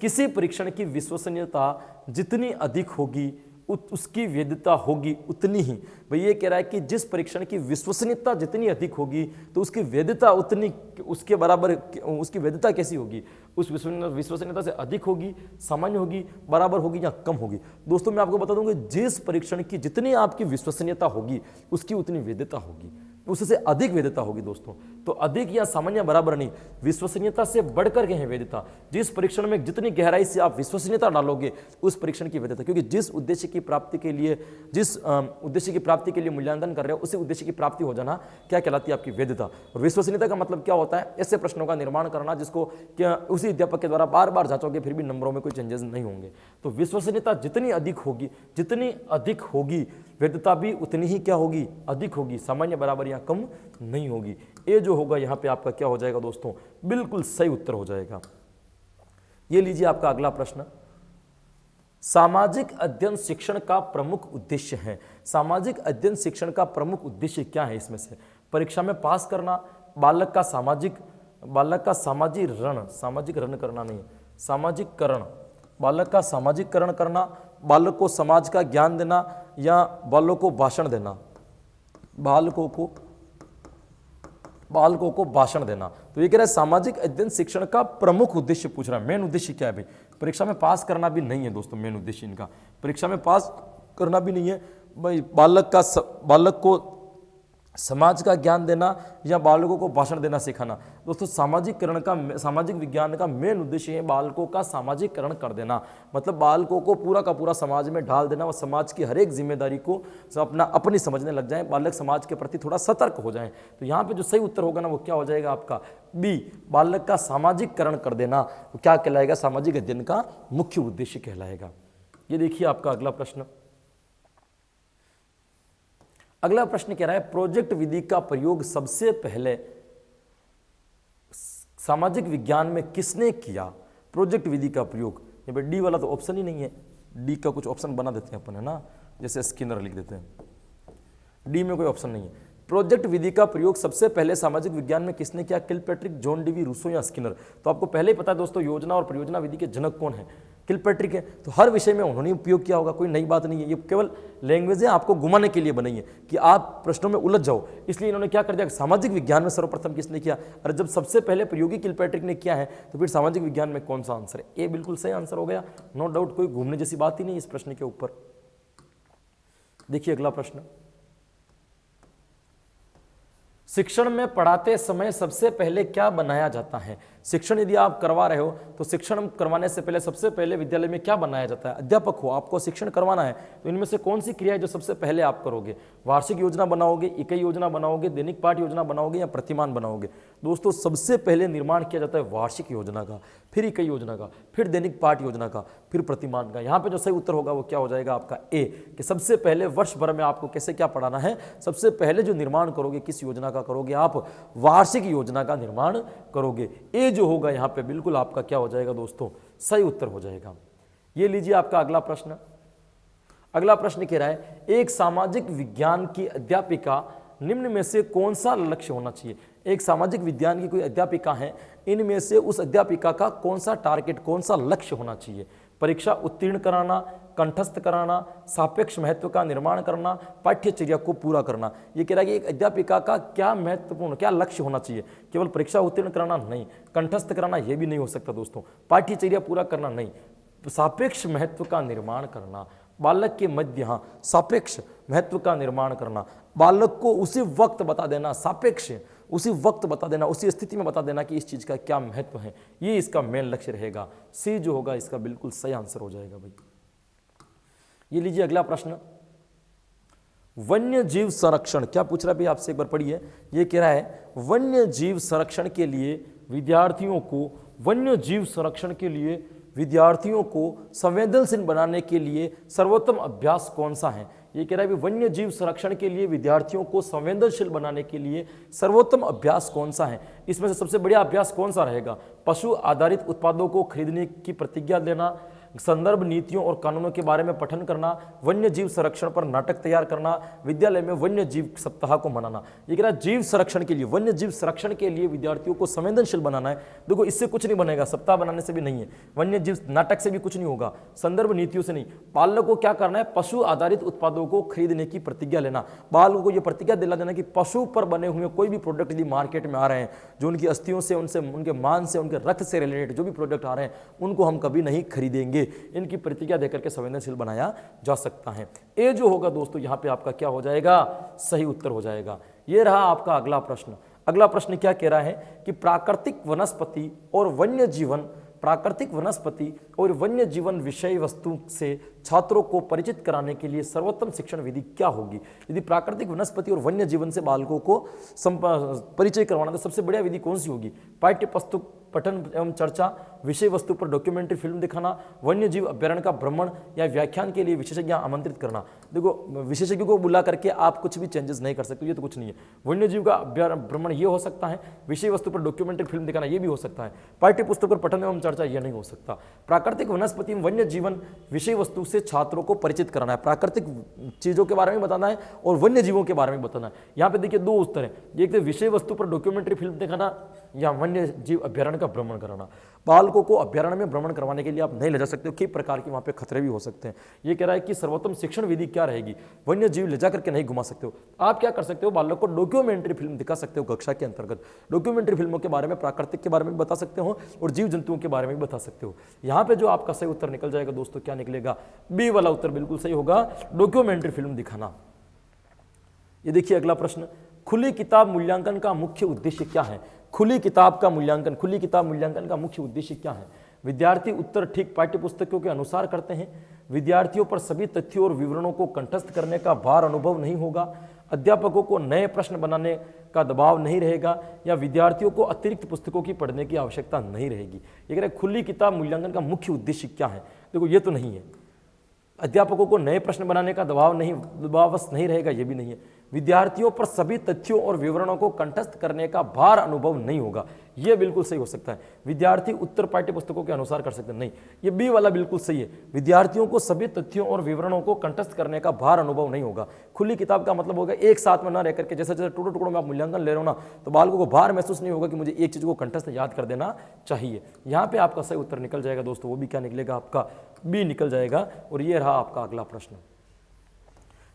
किसी परीक्षण की विश्वसनीयता जितनी अधिक होगी उसकी वैधता होगी उतनी ही। भाई ये कह रहा है कि जिस परीक्षण की विश्वसनीयता जितनी अधिक होगी तो उसकी वैधता उतनी, उसके बराबर उसकी वैधता कैसी होगी, उस विश्वसनीयता से अधिक होगी, सामान्य होगी, बराबर होगी या कम होगी। दोस्तों मैं आपको बता दूंगा, जिस परीक्षण की जितनी आपकी विश्वसनीयता होगी उसकी उतनी वैधता होगी, उससे अधिक वैधता होगी दोस्तों। तो अधिक या सामान्य बराबर नहीं, विश्वसनीयता से बढ़कर के है वैधता। जिस परीक्षण में जितनी गहराई से आप विश्वसनीयता डालोगे उस परीक्षण की वैधता, क्योंकि जिस उद्देश्य की प्राप्ति के लिए, जिस उद्देश्य की प्राप्ति के लिए मूल्यांकन कर रहे हो उसी उद्देश्य की प्राप्ति हो जाना क्या कहलाती है, आपकी वैधता। और विश्वसनीयता का मतलब क्या होता है, ऐसे प्रश्नों का निर्माण करना जिसको क्या उसी अध्यापक के द्वारा बार बार जांचोगे फिर भी नंबरों में कोई चेंजेस नहीं होंगे। तो विश्वसनीयता जितनी अधिक होगी वैधता भी उतनी ही क्या होगी, अधिक होगी, सामान्य बराबर या कम नहीं होगी। ये जो होगा यहाँ पे आपका क्या हो जाएगा दोस्तों, बिल्कुल सही उत्तर हो जाएगा। ये लीजिए आपका अगला प्रश्न। सामाजिक अध्ययन शिक्षण का प्रमुख उद्देश्य है। सामाजिक अध्ययन शिक्षण का प्रमुख उद्देश्य क्या है, इसमें से परीक्षा में पास करना, बालक का सामाजिक रण करना नहीं, सामाजिककरण, बालक का सामाजिककरण करना, बालक को समाज का ज्ञान देना या बालकों को भाषण देना, बालकों को भाषण देना। तो ये कह रहा है सामाजिक अध्ययन शिक्षण का प्रमुख उद्देश्य पूछ रहा है। मेन उद्देश्य क्या है भाई, परीक्षा में पास करना भी नहीं है दोस्तों, मेन उद्देश्य इनका परीक्षा में पास करना भी नहीं है भाई, बालक को समाज का ज्ञान देना या बालकों को भाषण देना सिखाना। दोस्तों सामाजिक विज्ञान का मेन उद्देश्य है बालकों का सामाजिकरण कर देना, मतलब बालकों को पूरा का पूरा समाज में ढाल देना और समाज की हर एक जिम्मेदारी को अपनी समझने लग जाएं, बालक समाज के प्रति थोड़ा सतर्क हो जाएं। तो यहाँ पे जो सही उत्तर होगा ना वो क्या हो जाएगा आपका बी, बालक का सामाजिकरण कर देना। वो क्या कहलाएगा, सामाजिक अध्ययन का मुख्य उद्देश्य कहलाएगा। ये देखिए आपका अगला प्रश्न। अगला प्रश्न कह रहा है प्रोजेक्ट विधि का प्रयोग सबसे पहले सामाजिक विज्ञान में किसने किया। प्रोजेक्ट विधि का प्रयोग, ये भाई डी वाला तो ऑप्शन ही नहीं है, डी का कुछ ऑप्शन बना देते हैं अपन, है ना, जैसे स्किनर लिख देते हैं, डी में कोई ऑप्शन नहीं है। प्रोजेक्ट विधि का प्रयोग सबसे पहले सामाजिक विज्ञान में किसने किया, किलपैट्रिक, जॉन डीवी, रूसो या स्किनर। तो आपको पहले ही पता है दोस्तों योजना और परियोजना विधि के जनक कौन है, किलपैट्रिक है। तो हर विषय में उन्होंने उपयोग किया होगा, कोई नई बात नहीं है, ये केवल लैंग्वेज है आपको घुमाने के लिए बनाई है कि आप प्रश्नों में उलझ जाओ, इसलिए इन्होंने क्या कर दिया, सामाजिक विज्ञान में सर्वप्रथम किसने किया। अरे जब सबसे पहले प्रयोगी किलपैट्रिक ने किया है तो फिर सामाजिक विज्ञान में कौन सा आंसर है, ए बिल्कुल सही आंसर हो गया, नो डाउट, कोई घूमने जैसी बात ही नहीं इस प्रश्न के ऊपर। देखिए अगला प्रश्न, शिक्षण में पढ़ाते समय सबसे पहले क्या बनाया जाता है। शिक्षण यदि आप करवा रहे हो तो शिक्षण करवाने से पहले सबसे पहले विद्यालय में क्या बनाया जाता है। अध्यापक हो, आपको शिक्षण करवाना है, तो इनमें से कौन सी क्रिया है जो सबसे पहले आप करोगे। वार्षिक योजना बनाओगे, इकाई योजना बनाओगे, दैनिक पाठ योजना बनाओगे या प्रतिमान बनाओगे। दोस्तों सबसे पहले निर्माण किया जाता है वार्षिक योजना का, फिर इकाई योजना का, फिर दैनिक पाठ योजना का, फिर प्रतिमान का। यहाँ पे जो सही उत्तर होगा वो क्या हो जाएगा आपका ए, कि सबसे पहले वर्ष भर में आपको कैसे क्या पढ़ाना है, सबसे पहले जो निर्माण करोगे किस योजना का करोगे, आप वार्षिक योजना का निर्माण करोगे। ए जो होगा यहाँ पे बिल्कुल आपका क्या हो जाएगा दोस्तों, सही उत्तर हो जाएगा। ये लीजिए आपका अगला प्रश्न। अगला प्रश्न कह रहा है एक सामाजिक विज्ञान की अध्यापिका निम्न में से कौन सा लक्ष्य होना चाहिए। एक सामाजिक विज्ञान की कोई अध्यापिका है, इनमें से उस अध्यापिका का कौन सा टारगेट, कौन सा लक्ष्य होना चाहिए। परीक्षा उत्तीर्ण कराना, कंठस्थ कराना, सापेक्ष महत्व का निर्माण करना, पाठ्यचर्या को पूरा करना। ये कह रहा है कि एक अध्यापिका का क्या महत्वपूर्ण, क्या लक्ष्य होना चाहिए। केवल परीक्षा उत्तीर्ण कराना नहीं, कंठस्थ कराना यह भी नहीं हो सकता दोस्तों, पाठ्यचर्या पूरा करना नहीं, सापेक्ष महत्व का निर्माण करना, बालक के मध्य, हाँ, सापेक्ष महत्व का निर्माण करना, बालक को उसी वक्त बता देना, सापेक्ष उसी वक्त बता देना, उसी स्थिति में बता देना कि इस चीज का क्या महत्व है, ये इसका मेन लक्ष्य रहेगा। सी जो होगा इसका बिल्कुल सही आंसर हो जाएगा भाई। ये लीजिए अगला प्रश्न, वन्य जीव संरक्षण क्या पूछ रहा है भाई आपसे, एक बार पढ़िए। ये कह रहा है वन्य जीव संरक्षण के लिए विद्यार्थियों को, वन्य जीव संरक्षण के लिए विद्यार्थियों को संवेदनशील बनाने के लिए सर्वोत्तम अभ्यास कौन सा है। ये कह रहा है कि वन्य जीव संरक्षण के लिए विद्यार्थियों को संवेदनशील बनाने के लिए सर्वोत्तम अभ्यास कौन सा है। इसमें से सबसे बढ़िया अभ्यास कौन सा रहेगा। पशु आधारित उत्पादों को खरीदने की प्रतिज्ञा लेना, संदर्भ नीतियों और कानूनों के बारे में पठन करना, वन्य जीव संरक्षण पर नाटक तैयार करना, विद्यालय में वन्य जीव सप्ताह को मनाना। ये कह रहा है जीव संरक्षण के लिए, वन्य जीव संरक्षण के लिए विद्यार्थियों को संवेदनशील बनाना है। देखो इससे कुछ नहीं बनेगा, सप्ताह बनाने से भी नहीं है, वन्य जीव नाटक से भी कुछ नहीं होगा, संदर्भ नीतियों से नहीं। बालक को क्या करना है, पशु आधारित उत्पादों को खरीदने की प्रतिज्ञा लेना। बालकों को यह प्रतिज्ञा दिला देना कि पशु पर बने हुए कोई भी प्रोडक्ट यदि मार्केट में आ रहे हैं, जो उनकी अस्थियों से, उनसे, उनके मांस से, उनके रक्त से रिलेटेड जो भी प्रोडक्ट आ रहे हैं, उनको हम कभी नहीं खरीदेंगे। इनकी प्रतिज्ञा देकर के संवेदनशील बनाया जा सकता है। ए जो होगा दोस्तों यहाँ पे आपका क्या हो जाएगा, सही उत्तर हो जाएगा। ये रहा आपका अगला प्रश्न। अगला प्रश्न क्या कह रहा है कि प्राकृतिक वनस्पति और वन्य जीवन, प्राकृतिक वनस्पति और वन्य जीवन विषय वस्तु से छात्रों को परिचित कराने के लिए सर्वोत्तम शिक्षण विधि क्या होगी। यदि प्राकृतिक वनस्पति और वन्य जीवन से बालकों को परिचय करवाना तो सबसे बढ़िया विधि कौन सी होगी। पाठ्य पुस्तक पठन एवं चर्चा, विषय वस्तु पर डॉक्यूमेंट्री फिल्म दिखाना, वन्य जीव अभ्यारण्य का भ्रमण या व्याख्यान के लिए विशेषज्ञ आमंत्रित करना। देखो विशेषज्ञों को बुला करके आप कुछ भी चेंजेस नहीं कर सकते, ये तो कुछ नहीं है। वन्य जीव का भ्रमण ये हो सकता है, विषय वस्तु पर डॉक्यूमेंट्री फिल्म दिखाना ये भी हो सकता है, पाठ्य पुस्तक पर पठन एवं चर्चा ये नहीं हो सकता। प्राकृतिक वनस्पति वन्य जीवन विषय वस्तु से छात्रों को परिचित कराना है, प्राकृतिक चीजों के बारे में बताना है और वन्य जीवों के बारे में बताना है। यहाँ पे देखिए दो उत्तर है, एक तो विषय वस्तु पर डॉक्यूमेंट्री फिल्म दिखाना या वन्य जीव अभ्यारण्य का भ्रमण कराना। बालकों को अभ्यारण्य में भ्रमण करवाने के लिए आप नहीं ले जा सकते हो, कई प्रकार के वहां पे खतरे भी हो सकते हैं। ये कह रहा है कि सर्वोत्तम शिक्षण विधि क्या रहेगी, वन्य जीव ले जा करके नहीं घुमा सकते हो। आप क्या कर सकते हो, बालक को डॉक्यूमेंट्री फिल्म दिखा सकते हो कक्षा के अंतर्गत। डॉक्यूमेंट्री फिल्मों के बारे में, प्राकृतिक के बारे में भी बता सकते हो और जीव जंतुओं के बारे में भी बता सकते हो। यहाँ पे जो आपका सही उत्तर निकल जाएगा दोस्तों, क्या निकलेगा, बी वाला उत्तर बिल्कुल सही होगा, डॉक्यूमेंट्री फिल्म दिखाना। ये देखिए अगला प्रश्न, खुली किताब मूल्यांकन का मुख्य उद्देश्य क्या है? खुली किताब मूल्यांकन का मुख्य उद्देश्य क्या है? विद्यार्थी उत्तर ठीक पाठ्यपुस्तकों के अनुसार करते हैं। विद्यार्थियों पर सभी तथ्यों और विवरणों को कंठस्थ करने का भार अनुभव नहीं होगा। अध्यापकों को नए प्रश्न बनाने का दबाव नहीं रहेगा, या विद्यार्थियों को अतिरिक्त पुस्तकों की पढ़ने की आवश्यकता नहीं रहेगी। ये कह रहे खुली किताब मूल्यांकन का मुख्य उद्देश्य क्या है? देखो ये तो नहीं है। अध्यापकों को नए प्रश्न बनाने का दबाव नहीं रहेगा, ये भी नहीं है। विद्यार्थियों पर सभी तथ्यों और विवरणों को कंठस्थ करने का भार अनुभव नहीं होगा, यह बिल्कुल सही हो सकता है। विद्यार्थी उत्तर पाठ्य पुस्तकों के अनुसार कर सकते हैं, नहीं, ये बी वाला बिल्कुल सही है। विद्यार्थियों को सभी तथ्यों और विवरणों को कंठस्थ करने का भार अनुभव नहीं होगा। खुली किताब का मतलब होगा एक साथ में न रह करके, जैसे जैसे टुकड़ों टुकड़ों में आप मूल्यांकन ले रहे हो ना, तो बालकों को भार महसूस नहीं होगा कि मुझे एक चीज को कंठस्थ याद कर देना चाहिए। यहाँ पे आपका सही उत्तर निकल जाएगा दोस्तों, वो भी क्या निकलेगा? आपका बी निकल जाएगा। और ये रहा आपका अगला प्रश्न।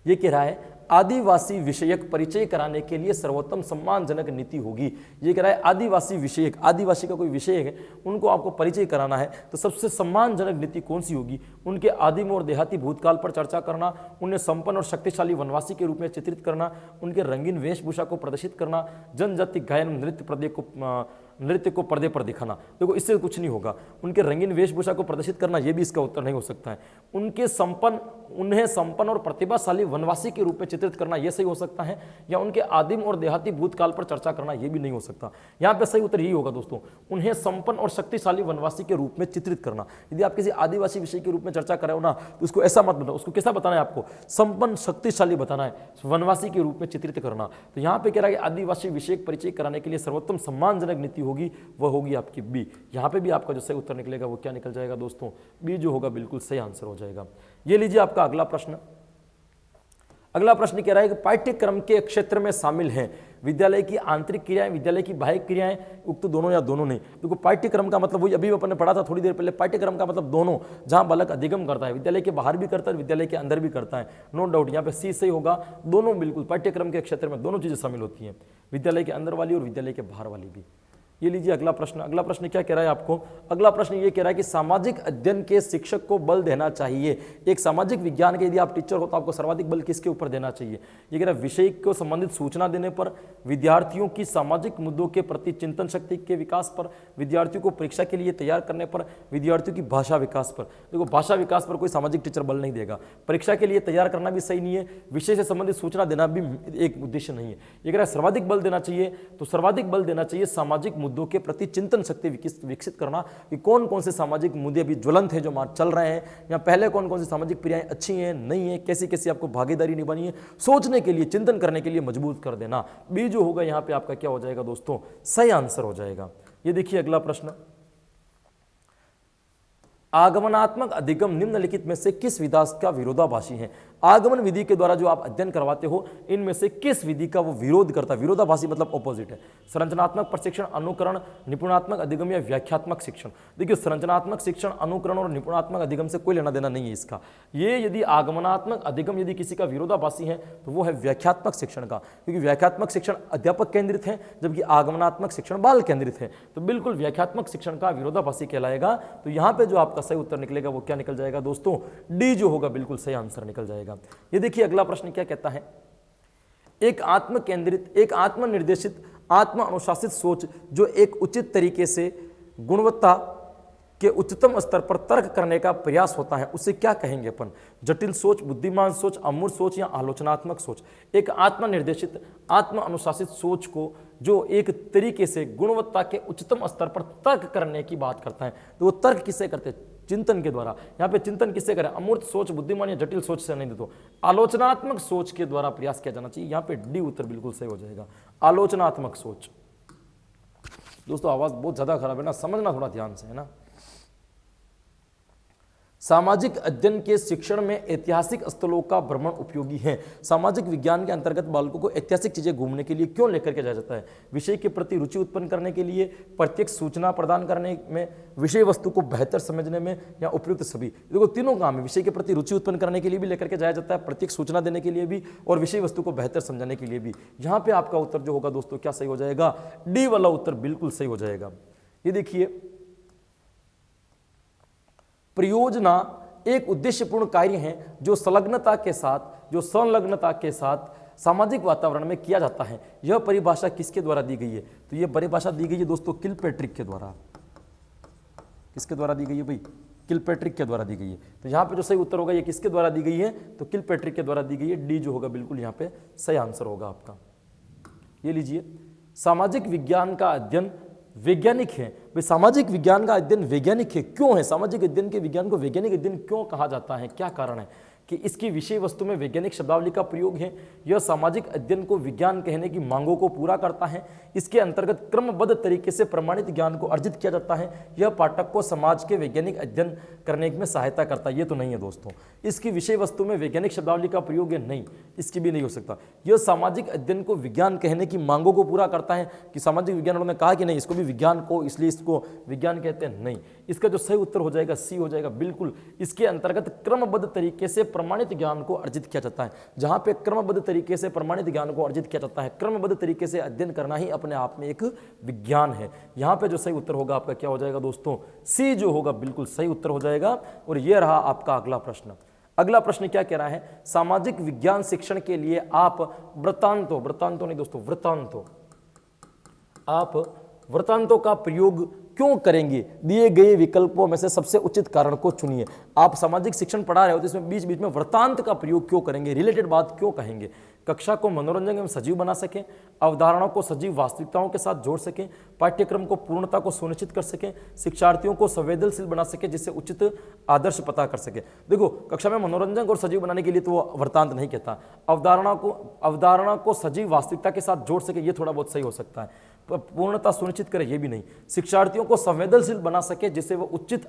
ये कह रहा है आदिवासी विषयक परिचय कराने के लिए सर्वोत्तम सम्मानजनक नीति होगी। ये कह रहा है आदिवासी विषयक, आदिवासी का कोई विषय है, उनको आपको परिचय कराना है, तो सबसे सम्मानजनक नीति कौन सी होगी? उनके आदिम और देहाती भूतकाल पर चर्चा करना, उन्हें संपन्न और शक्तिशाली वनवासी के रूप में चित्रित करना, उनके रंगीन वेशभूषा को प्रदर्शित करना, जनजाति गायन नृत्य को पर्दे पर दिखाना। देखो इससे कुछ नहीं होगा। उनके रंगीन वेशभूषा को प्रदर्शित करना, यह भी इसका उत्तर नहीं हो सकता है। उन्हें संपन्न और प्रतिभाशाली वनवासी के रूप में चित्रित करना, यह सही हो सकता है। या उनके आदिम और देहाती भूतकाल पर चर्चा करना, यह भी नहीं हो सकता। यहाँ पे सही उत्तर यही होगा दोस्तों, उन्हें संपन्न और शक्तिशाली वनवासी के रूप में चित्रित करना। यदि आप किसी आदिवासी विषय के रूप में चर्चा कर रहे हो ना, तो उसको ऐसा मत बताओ, उसको कैसा बताना है आपको? संपन्न शक्तिशाली बताना है, वनवासी के रूप में चित्रित करना। तो यहाँ पे कह रहा है आदिवासी विषय परिचय कराने के लिए सर्वोत्तम सम्मानजनक नीति होगी, वह होगी आपकी बी। यहाँ पे भी आपका जो सही उत्तर निकलेगा वो क्या निकल जाएगा दोस्तों? बी जो होगा बिल्कुल सही आंसर हो जाएगा। ये लीजिए आपका अगला प्रश्न। अगला प्रश्न कह रहा है कि पाठ्यक्रम के क्षेत्र में शामिल हैं विद्यालय की आंतरिक क्रियाएं, विद्यालय की बाह्य क्रियाएं, उक्त दोनों या दोनों नहीं। देखो पाठ्यक्रम का मतलब वही अभी अपन ने पढ़ा था थोड़ी देर पहले, पाठ्यक्रम का मतलब दोनों, जहां बालक अधिगम करता है, विद्यालय के बाहर भी करता है, विद्यालय के अंदर भी करता है, नो डाउट। यहाँ पे सी सही होगा, दोनों बिल्कुल पाठ्यक्रम के क्षेत्र में दोनों चीजें शामिल होती हैं, विद्यालय के अंदर वाली और विद्यालय के बाहर वाली भी। ये लीजिए अगला प्रश्न। अगला प्रश्न क्या कह रहा है आपको? अगला प्रश्न ये कह रहा है कि सामाजिक अध्ययन के शिक्षक को बल देना चाहिए। एक सामाजिक विज्ञान के यदि आप टीचर हो तो आपको सर्वाधिक बल किसके ऊपर देना चाहिए? ये कह रहा है विषय को संबंधित सूचना देने पर, विद्यार्थियों की सामाजिक मुद्दों के प्रति चिंतन शक्ति के विकास पर, विद्यार्थियों को परीक्षा के लिए तैयार करने पर, विद्यार्थियों की भाषा विकास पर। देखो भाषा विकास पर कोई सामाजिक टीचर बल नहीं देगा, परीक्षा के लिए तैयार करना भी सही नहीं है, विषय से संबंधित सूचना देना भी एक उद्देश्य नहीं है। ये कह रहा है सर्वाधिक बल देना चाहिए, तो सर्वाधिक बल देना चाहिए सामाजिक मुद्दों के प्रति चिंतन शक्ति विकसित करना, कि कौन कौन से सामाजिक मुद्दे अभी ज्वलंत हैं जो चल रहे हैं, या पहले कौन कौन सी सामाजिक क्रियाएं अच्छी हैं नहीं है, कैसी कैसी आपको भागीदारी निभानी है, सोचने के लिए, चिंतन करने के लिए मजबूत कर देना। बी जो होगा यहाँ पे आपका क्या हो जाएगा दोस्तों? सही आंसर हो जाएगा। ये देखिए अगला प्रश्न। आगमनात्मक अधिगम निम्नलिखित में से किस विधा का विरोधाभासी है? आगमन विधि के द्वारा जो आप अध्ययन करवाते हो, इनमें से किस विधि का वो विरोध करता है? विरोधाभासी मतलब ऑपोजिट है। संरचनात्मक प्रशिक्षण, अनुकरण, निपुणात्मक अधिगम या व्याख्यात्मक शिक्षण। देखिए संरचनात्मक शिक्षण, अनुकरण और निपुणात्मक अधिगम से कोई लेना देना नहीं है इसका। ये यदि आगमनात्मक अधिगम यदि किसी का विरोधाभासी है तो वो है व्याख्यात्मक शिक्षण का, क्योंकि व्याख्यात्मक शिक्षण अध्यापक केंद्रित है जबकि आगमनात्मक शिक्षण बाल केंद्रित है। तो बिल्कुल व्याख्यात्मक शिक्षण का विरोधाभासी कहलाएगा। तो यहाँ पे जो आपका सही उत्तर निकलेगा वो क्या निकल जाएगा दोस्तों? डी जो होगा बिल्कुल सही आंसर निकल जाएगा। ये देखिए अगला प्रश्न क्या कहता है? एक आत्म केंद्रित, एक आत्मनिर्देशित, आत्म अनुशासित सोच जो एक उचित तरीके से गुणवत्ता के उच्चतम स्तर पर तर्क करने का प्रयास होता है, उसे क्या कहेंगे अपन? जटिल सोच, बुद्धिमान सोच, अमूर्त सोच या आलोचनात्मक सोच? एक आत्मनिर्देशित, आत्म अनुशासित सोच को जो एक तरीके से गुणवत्ता के उच्चतम स्तर पर तर्क करने की बात करता है, तो वो तर्क किससे करते हैं? चिंतन के द्वारा। यहाँ पे चिंतन किससे करें? अमूर्त सोच, बुद्धिमान या जटिल सोच से नहीं देते, आलोचनात्मक सोच के द्वारा प्रयास किया जाना चाहिए। यहाँ पे डी उत्तर बिल्कुल सही हो जाएगा, आलोचनात्मक सोच। दोस्तों आवाज बहुत ज्यादा खराब है ना, समझना थोड़ा ध्यान से, है ना। सामाजिक अध्ययन के शिक्षण में ऐतिहासिक स्थलों का भ्रमण उपयोगी है। सामाजिक विज्ञान के अंतर्गत बालकों को ऐतिहासिक चीजें घूमने के लिए क्यों लेकर के जाया जाता है? विषय के प्रति रुचि उत्पन्न करने के लिए, प्रत्येक सूचना प्रदान करने में, विषय वस्तु को बेहतर समझने में, या उपयुक्त सभी। देखो तीनों काम है, विषय के प्रति रुचि उत्पन्न करने के लिए भी लेकर के जाया जाता है, प्रत्येक सूचना देने के लिए भी, और विषय वस्तु को बेहतर समझाने के लिए भी। यहाँ पे आपका उत्तर जो होगा दोस्तों क्या सही हो जाएगा? डी वाला उत्तर बिल्कुल सही हो जाएगा। ये देखिए परियोजना एक उद्देश्यपूर्ण कार्य है जो संलग्नता के साथ सामाजिक वातावरण में किया जाता है, यह परिभाषा किसके द्वारा दी गई है? तो यह परिभाषा दी गई है दोस्तों किलपैट्रिक के द्वारा। किसके द्वारा दी गई है भाई? किलपैट्रिक के द्वारा दी गई है। तो यहाँ पे जो सही उत्तर होगा ये किसके द्वारा दी गई है? तो किलपैट्रिक के द्वारा दी गई है। डी जो होगा बिल्कुल यहाँ पे सही आंसर होगा आपका। ये लीजिए, सामाजिक विज्ञान का अध्ययन वैज्ञानिक है। भाई सामाजिक विज्ञान का अध्ययन वैज्ञानिक है, क्यों है? सामाजिक अध्ययन के विज्ञान को वैज्ञानिक अध्ययन क्यों कहा जाता है? क्या कारण है कि इसकी विषय वस्तु में वैज्ञानिक शब्दावली का प्रयोग है। यह सामाजिक अध्ययन को विज्ञान कहने की मांगों को पूरा करता है। इसके अंतर्गत क्रमबद्ध तरीके से प्रमाणित ज्ञान को अर्जित किया जाता है। यह पाठक को समाज के वैज्ञानिक अध्ययन करने में सहायता करता है। ये तो नहीं है दोस्तों। इसकी विषय वस्तु में वैज्ञानिक शब्दावली का प्रयोग है, नहीं, इसकी भी नहीं हो सकता। यह सामाजिक अध्ययन को विज्ञान कहने की मांगों को पूरा करता है कि सामाजिक विज्ञान उन्होंने कहा कि नहीं इसको भी विज्ञान को, इसलिए इसको विज्ञान कहते हैं, नहीं। इसका जो सही उत्तर हो जाएगा सी हो जाएगा बिल्कुल। इसके अंतर्गत क्रमबद्ध तरीके से प्रमाणित ज्ञान को अर्जित किया जाता है। जहां पे क्रमबद्ध तरीके से प्रमाणित ज्ञान को अर्जित किया जाता है, क्रमबद्ध तरीके से अध्ययन करना ही अपने आप में एक विज्ञान है। यहां पे जो सही उत्तर होगा आपका क्या हो जाएगा दोस्तों? सी जो होगा बिल्कुल सही उत्तर हो जाएगा। और यह रहा आपका अगला प्रश्न। अगला प्रश्न क्या कह रहा है? सामाजिक विज्ञान शिक्षण के लिए आप वृत्तांतों नहीं दोस्तों, आप वृत्तांतों का प्रयोग क्यों करेंगे? दिए गए विकल्पों में से सबसे उचित कारण को चुनिए। आप सामाजिक शिक्षण पढ़ा रहे हो तो इसमें बीच बीच में वृत्तांत का प्रयोग क्यों करेंगे? रिलेटेड बात क्यों कहेंगे? कक्षा को मनोरंजन एवं सजीव बना सकें, अवधारणाओं को सजीव वास्तविकताओं के साथ जोड़ सकें, पाठ्यक्रम को पूर्णता को सुनिश्चित कर सकें, शिक्षार्थियों को संवेदनशील बना सके जिससे उचित आदर्श पता कर सके। देखो, कक्षा में मनोरंजन और सजीव बनाने के लिए तो वो वृत्तांत नहीं कहता। अवधारणा को सजीव वास्तविकता के साथ जोड़ सके, ये थोड़ा बहुत सही हो सकता है। पूर्णता सुनिश्चित करे, ये भी नहीं। शिक्षार्थियों को संवेदनशील बना सके जिससे वो उचित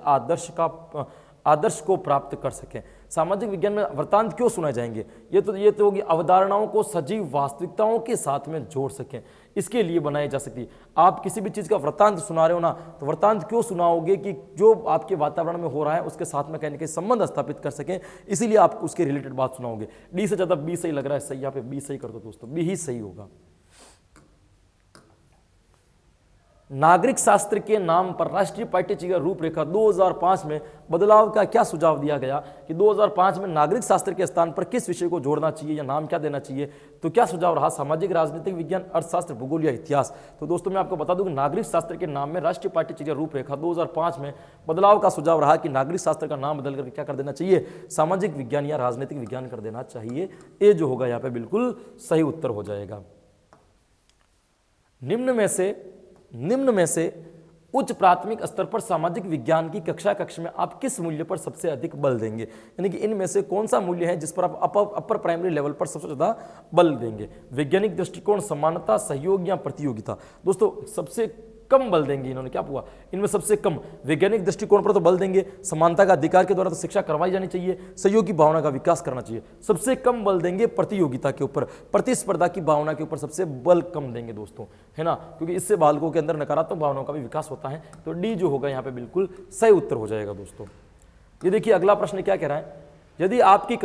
आदर्श को प्राप्त कर सके। सामाजिक विज्ञान में वृत्तांत क्यों सुनाए जाएंगे? ये तो होगी अवधारणाओं को सजीव वास्तविकताओं के साथ में जोड़ सकें, इसके लिए बनाई जा सकती है। आप किसी भी चीज का वृत्तांत सुना रहे हो ना, तो वृत्तांत क्यों सुनाओगे कि जो आपके वातावरण में हो रहा है उसके साथ में कहने के संबंध स्थापित कर सकें, इसीलिए आप उसके रिलेटेड बात सुनाओगे। डी से ज्यादा बी सही लग रहा है, सही, यहाँ पे बी सही कर दो दोस्तों, बी ही सही होगा। नागरिक शास्त्र के नाम पर राष्ट्रीय पाठ्यचर्या रूपरेखा 2005 में बदलाव का क्या सुझाव दिया गया कि 2005 में नागरिक शास्त्र के स्थान पर किस विषय को जोड़ना चाहिए या नाम क्या देना चाहिए? तो क्या सुझाव रहा? सामाजिक, राजनीतिक विज्ञान, अर्थशास्त्र, भूगोल या इतिहास। तो दोस्तों मैं आपको बता दूं कि नागरिक शास्त्र के नाम में राष्ट्रीय पाठ्यचर्या रूपरेखा 2005 में बदलाव का सुझाव रहा कि नागरिक शास्त्र का नाम बदल करके क्या कर देना चाहिए? सामाजिक विज्ञान या राजनीतिक विज्ञान कर देना चाहिए। ये जो होगा यहाँ पे बिल्कुल सही उत्तर हो जाएगा। निम्न में से उच्च प्राथमिक स्तर पर सामाजिक विज्ञान की कक्षा में आप किस मूल्य पर सबसे अधिक बल देंगे? यानी कि इनमें से कौन सा मूल्य है जिस पर आप अपर प्राइमरी लेवल पर सबसे ज्यादा बल देंगे? वैज्ञानिक दृष्टिकोण, समानता, सहयोग या प्रतियोगिता। दोस्तों सबसे कम बल देंगे इन्होंने, क्या हुआ? इनमें सबसे कम वैज्ञानिक दृष्टिकोण पर तो बल देंगे, समानता का अधिकार के द्वारा तो शिक्षा करवाई जानी चाहिए, सहयोग की भावना का विकास करना चाहिए। सबसे कम बल देंगे प्रतियोगिता के ऊपर, प्रतिस्पर्धा की भावना के ऊपर सबसे बल कम देंगे दोस्तों, है ना, क्योंकि इससे बालकों के अंदर नकारात्मक भावनाओं का भी विकास होता है। तो डी जो होगा यहाँ पे बिल्कुल सही उत्तर हो जाएगा दोस्तों। ये देखिए अगला प्रश्न क्या कह रहा है? यदि आपकी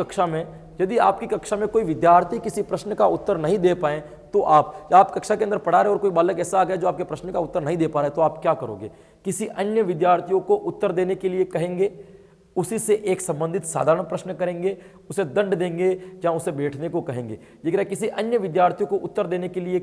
कक्षा में कोई विद्यार्थी किसी प्रश्न का उत्तर नहीं दे पाए तो आप कक्षा के अंदर पढ़ा रहे और कोई बालक ऐसा आ गया जो आपके प्रश्न का उत्तर नहीं दे पा रहा है, तो आप क्या करोगे? किसी अन्य विद्यार्थियों को उत्तर देने के लिए कहेंगे, उसी से एक संबंधित साधारण प्रश्न करेंगे, उसे दंड देंगे या उसे बैठने को कहेंगे? ये कह रहा है किसी अन्य विद्यार्थियों को उत्तर देने के लिए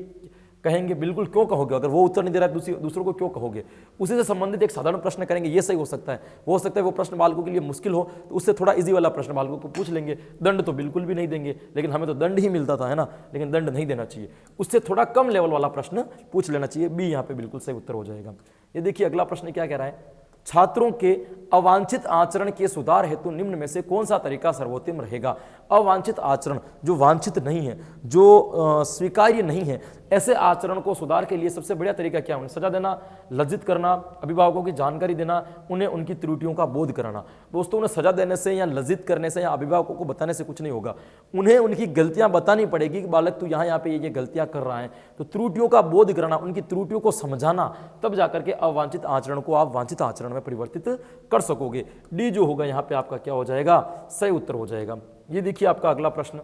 कहेंगे। बिल्कुल, क्यों कहोगे? अगर वो उत्तर नहीं दे रहा है दूसरों को क्यों कहोगे? उसी से संबंधित एक साधारण प्रश्न करेंगे, ये सही हो सकता है। हो सकता है वो प्रश्न बालकों के लिए मुश्किल हो तो उससे थोड़ा इजी वाला प्रश्न बालकों को पूछ लेंगे। दंड तो बिल्कुल भी नहीं देंगे, लेकिन हमें तो दंड ही मिलता था, है ना, लेकिन दंड नहीं देना चाहिए। उससे थोड़ा कम लेवल वाला प्रश्न पूछ लेना चाहिए। बी यहाँ पे बिल्कुल सही उत्तर हो जाएगा। ये देखिए अगला प्रश्न क्या कह रहा है? छात्रों के अवांछित आचरण के सुधार हेतु निम्न में से कौन सा तरीका सर्वोत्तम रहेगा? अवांछित आचरण, जो वांछित नहीं है, जो स्वीकार्य नहीं है, ऐसे आचरण को सुधार के लिए सबसे बढ़िया तरीका क्या है? उन्हें सजा देना, लज्जित करना, अभिभावकों की जानकारी देना, उन्हें उनकी त्रुटियों का बोध कराना। दोस्तों उन्हें सजा देने से या लज्जित करने से या अभिभावकों को बताने से कुछ नहीं होगा। उन्हें उनकी गलतियां बतानी पड़ेगी कि बालक तू यहाँ पे ये गलतियां कर रहा है, तो त्रुटियों का बोध कराना, उनकी त्रुटियों को समझाना, तब जाकर के अवांछित आचरण को आप वांछित आचरण में परिवर्तित कर सकोगे। डी जो होगा यहाँ पे आपका क्या हो जाएगा? सही उत्तर हो जाएगा। ये देखिए आपका अगला प्रश्न,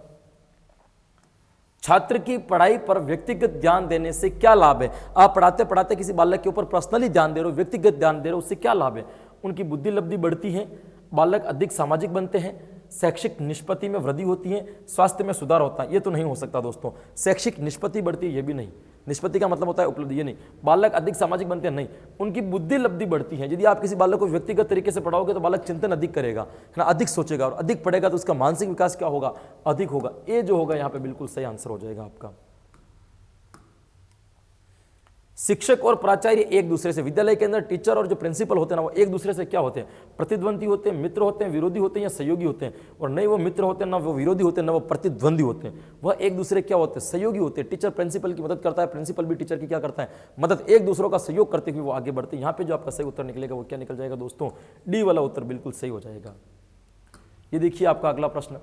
छात्र की पढ़ाई पर व्यक्तिगत ध्यान देने से क्या लाभ है? आप पढ़ाते पढ़ाते किसी बालक के ऊपर पर्सनली ध्यान दे रहे हो, व्यक्तिगत ध्यान दे रहे हो, उससे क्या लाभ है? उनकी बुद्धि लब्धि बढ़ती है, बालक अधिक सामाजिक बनते हैं, शैक्षिक निष्पत्ति में वृद्धि होती है, स्वास्थ्य में सुधार होता है, ये तो नहीं हो सकता दोस्तों। शैक्षिक निष्पत्ति बढ़ती है, ये भी नहीं। निष्पत्ति का मतलब होता है उपलब्धि, ये नहीं। बालक अधिक सामाजिक बनते हैं, नहीं। उनकी बुद्धि लब्धि बढ़ती है। यदि आप किसी बालक को व्यक्तिगत तरीके से पढ़ाओगे तो बालक चिंतन अधिक करेगा, है ना, अधिक सोचेगा, और अधिक पढ़ेगा तो उसका मानसिक विकास क्या होगा, अधिक होगा। ये जो होगा यहाँ पे बिल्कुल सही आंसर हो जाएगा आपका। शिक्षक और प्राचार्य एक दूसरे से, विद्यालय के अंदर टीचर और जो प्रिंसिपल होते हैं ना, वो एक दूसरे से क्या होते हैं, प्रतिद्वंदी होते हैं, मित्र होते हैं, विरोधी होते हैं या सहयोगी होते हैं। और नहीं वो मित्र होते हैं, ना वो विरोधी होते हैं, ना वो प्रतिद्वंदी होते हैं, वह एक दूसरे क्या होते हैं, सहयोगी होते हैं। टीचर प्रिंसिपल की मदद करता है, प्रिंसिपल भी टीचर की क्या करता है, मदद, एक दूसरों का सहयोग करते हुए वो आगे बढ़ते हैं। यहाँ पे जो आपका सही उत्तर निकलेगा वो क्या निकल जाएगा दोस्तों, डी वाला उत्तर बिल्कुल सही हो जाएगा। ये देखिए आपका अगला प्रश्न,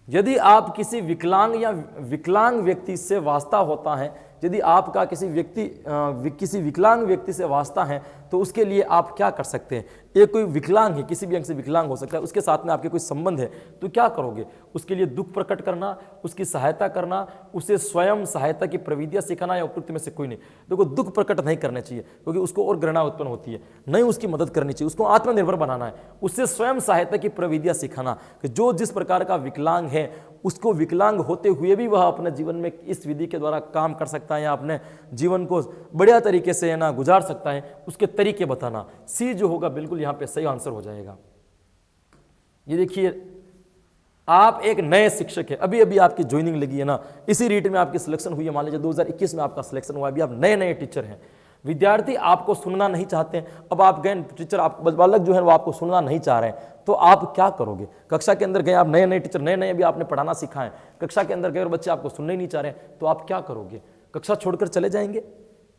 यदि आप किसी विकलांग या विकलांग व्यक्ति से वास्ता होता है, यदि आपका किसी विकलांग व्यक्ति से वास्ता है तो उसके लिए आप क्या कर सकते हैं। एक कोई विकलांग है, किसी भी अंग से विकलांग हो सकता है, उसके साथ में आपके कोई संबंध है तो क्या करोगे, उसके लिए दुख प्रकट करना, उसकी सहायता करना, उसे स्वयं सहायता की प्रविधियां सिखाना, या उपयुक्त में से कोई नहीं। देखो दुख प्रकट नहीं करना चाहिए क्योंकि उसको और घृणा उत्पन्न होती है, नहीं उसकी मदद करनी चाहिए, उसको आत्मनिर्भर बनाना है, उससे स्वयं सहायता की प्रविधियां सिखाना कि जो जिस प्रकार का विकलांग है उसको विकलांग होते हुए भी वह अपने जीवन में इस विधि के द्वारा काम कर सकता है या अपने जीवन को बढ़िया तरीके से ना गुजार सकता है, उसके तरीके बताना। सी जो होगा बिल्कुल यहाँ पे सही आंसर हो जाएगा। ये देखिए आप एक नए शिक्षक है, अभी अभी आपकी ज्वाइनिंग लगी है ना, इसी रीट में आपकी सिलेक्शन हुई है, मान लीजिए 2021 में आपका सिलेक्शन हुआ, अभी आप नए नए टीचर हैं, विद्यार्थी आपको सुनना नहीं चाहते हैं। अब आप गए टीचर, आप बालक जो है वो आपको सुनना नहीं चाह रहे हैं, तो आप क्या करोगे। कक्षा के अंदर गए, आप नए नए टीचर, नए नए अभी आपने पढ़ाना सीखा है, कक्षा के अंदर गए और बच्चे आपको सुनने ही नहीं चाह रहे हैं, तो आप क्या करोगे। कक्षा छोड़कर चले जाएंगे,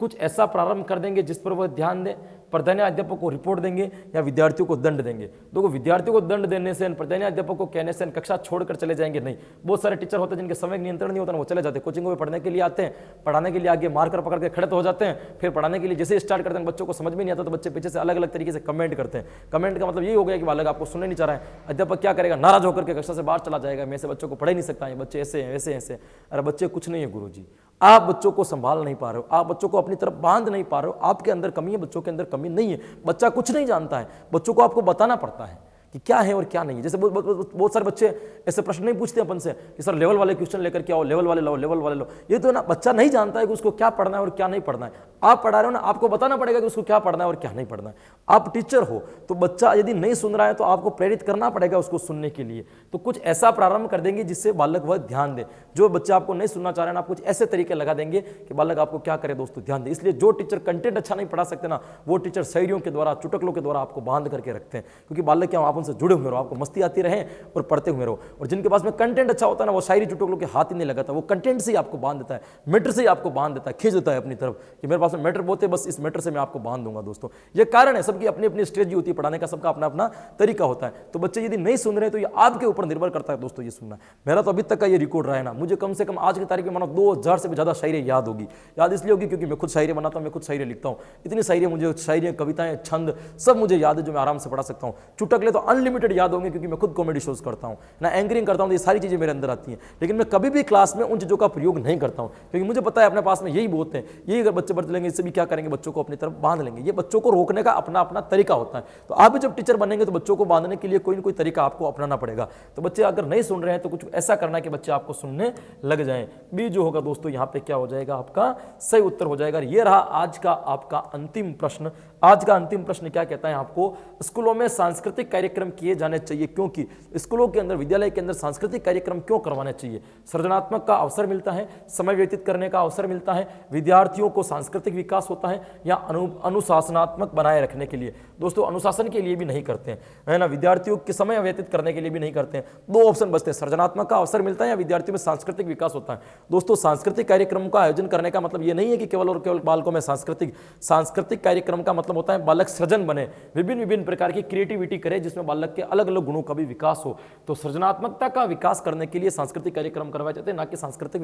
कुछ ऐसा प्रारंभ कर देंगे जिस पर वह ध्यान दें, प्रधानाध्यापक को रिपोर्ट देंगे या विद्यार्थियों को दंड देंगे। देखो विद्यार्थियों को दंड देने से, प्रधानाध्यापक को कहने से कक्षा छोड़कर चले जाएंगे नहीं। बहुत सारे टीचर होते हैं जिनके समय नियंत्रण नहीं होता ना, वो चले जाते हैं, कोचिंगों में पढ़ने के लिए आते हैं, पढ़ाने के लिए आगे मार्कर पकड़ के खड़े तो हो जाते हैं, फिर पढ़ाने के लिए जैसे स्टार्ट करते हैं बच्चों को समझ में नहीं आता तो बच्चे पीछे से अलग अलग तरीके से कमेंट करते हैं। कमेंट का मतलब ये हो गया कि बालक आपको सुनने नहीं चाह रहा है, अध्यापक क्या करेगा, नाराज होकर के कक्षा से बाहर चला जाएगा, मैं ऐसे बच्चों को पढ़ा ही नहीं सकता है, बच्चे ऐसे हैं ऐसे ऐसे। अरे बच्चे कुछ नहीं है गुरुजी, आप बच्चों को संभाल नहीं पा रहे हो, आप बच्चों को अपनी तरफ बांध नहीं पा रहे हो, आपके अंदर कमी है, बच्चों के अंदर कमी नहीं है। बच्चा कुछ नहीं जानता है, बच्चों को आपको बताना पड़ता है कि क्या है और क्या नहीं है। जैसे बहुत सारे बच्चे ऐसे प्रश्न नहीं पूछते अपन से कि सर लेवल वाले क्वेश्चन लेकर के आओ, लेवल वाले लो, लेवल वाले लो। ये तो ना बच्चा नहीं जानता है कि उसको क्या पढ़ना है और क्या नहीं पढ़ना है। आप पढ़ा रहे हो ना, आपको बताना पड़ेगा कि उसको क्या पढ़ना है और क्या नहीं पढ़ना है। आप टीचर हो तो बच्चा यदि नहीं सुन रहा है तो आपको प्रेरित करना पड़ेगा उसको सुनने के लिए। तो कुछ ऐसा प्रारंभ कर देंगे जिससे बालक वह ध्यान दे। जो बच्चा आपको नहीं सुनना चाह रहे हैं आप कुछ ऐसे तरीके लगा देंगे कि बालक आपको क्या करे दोस्तों, ध्यान दे। इसलिए जो टीचर कंटेंट अच्छा नहीं पढ़ा सकते ना, वो टीचर शायरियों के द्वारा, चुटकुलों के द्वारा आपको बांध करके रखते हैं, क्योंकि बालक क्या आप उनसे जुड़े हुए रहो, आपको मस्ती आती रहे और पढ़ते हुए रहो। और जिनके पास में कंटेंट अच्छा होता है ना, वो शायरी चुटकुलों के हाथ ही नहीं लगाता, वो कंटेंट से ही आपको बांध देता है, मैटर से ही आपको बांध देता है, खींच देता है अपनी तरफ कि मेरे पास में मैटर बहुत है, बस इस मैटर से मैं आपको बांध दूंगा। दोस्तों ये कारण है, सबकी अपनी अपनी स्ट्रेटजी होती है पढ़ाने का, सबका अपना अपना तरीका होता है। तो बच्चे यदि नहीं सुन रहे तो ये आपके ऊपर निर्भर करता है दोस्तों, ये सुनना। मेरा तो अभी तक का ये रिकॉर्ड रहा है ना, मुझे कम से कम आज की तारीख में मानो 2000 से भी ज्यादा शायरी याद होगी। याद इसलिए होगी क्योंकि मैं खुद शायरी बनाता हूं, मैं खुद शायरी लिखता हूं। इतनी शायरी मुझे, शायरी, कविताएं, छंद सब मुझे याद है जो मैं आराम से पढ़ा सकता हूं। चुटकुले तो अनलिमिटेड याद होंगे क्योंकि मैं खुद कॉमेडी शोज करता हूं ना, एंकरिंग करता हूं, ये सारी चीजें मेरे अंदर आती हैं। लेकिन मैं कभी भी क्लास में उन चीजों का प्रयोग नहीं करता हूं क्योंकि मुझे पता है अपने पास में यही बहुत है। यही अगर बच्चे बढ़ते लेंगे इससे भी क्या करेंगे, बच्चों को अपनी तरफ बांध लेंगे। ये बच्चों को रोकने का अपना अपना तरीका होता है। तो आप भी जब टीचर बनेंगे तो बच्चों को बांधने के लिए कोई ना कोई तरीका आपको अपनाना पड़ेगा। तो बच्चे अगर नहीं सुन रहे हैं तो कुछ ऐसा करना है कि बच्चे आपको सुनने लग जाएं। बी जो होगा दोस्तों यहाँ पे क्या हो जाएगा, आपका सही उत्तर हो जाएगा। ये रहा आज का आपका अंतिम प्रश्न। आज का अंतिम प्रश्न क्या कहता है, आपको स्कूलों में सांस्कृतिक कार्यक्रम किए जाने चाहिए क्योंकि स्कूलों के अंदर, विद्यालय के अंदर सांस्कृतिक कार्यक्रम क्यों करवाने चाहिए। सृजनात्मक का अवसर मिलता है, समय व्यतीत करने का अवसर मिलता है, विद्यार्थियों को सांस्कृतिक विकास होता है, या अनुशासनात्मक बनाए रखने के लिए। दोस्तों अनुशासन के लिए भी नहीं करते हैं, है ना, विद्यार्थियों के समय व्यतीत करने के लिए भी नहीं करते हैं। दो ऑप्शन बचते हैं, सृजनात्मक का अवसर मिलता है या विद्यार्थियों में सांस्कृतिक विकास होता है। दोस्तों सांस्कृतिक कार्यक्रम का आयोजन करने का मतलब ये नहीं है कि केवल और केवल बालकों में सांस्कृतिक कार्यक्रम का मतलब होता है बालक सृजन बने, विभिन्न प्रकार की क्रिएटिविटी करे जिसमें बालक के अलग अलग गुणों का भी विकास हो। तो सृजनात्मकता का विकास करने के लिए सांस्कृतिक कार्यक्रम करवाए जाते हैं, ना कि सांस्कृतिक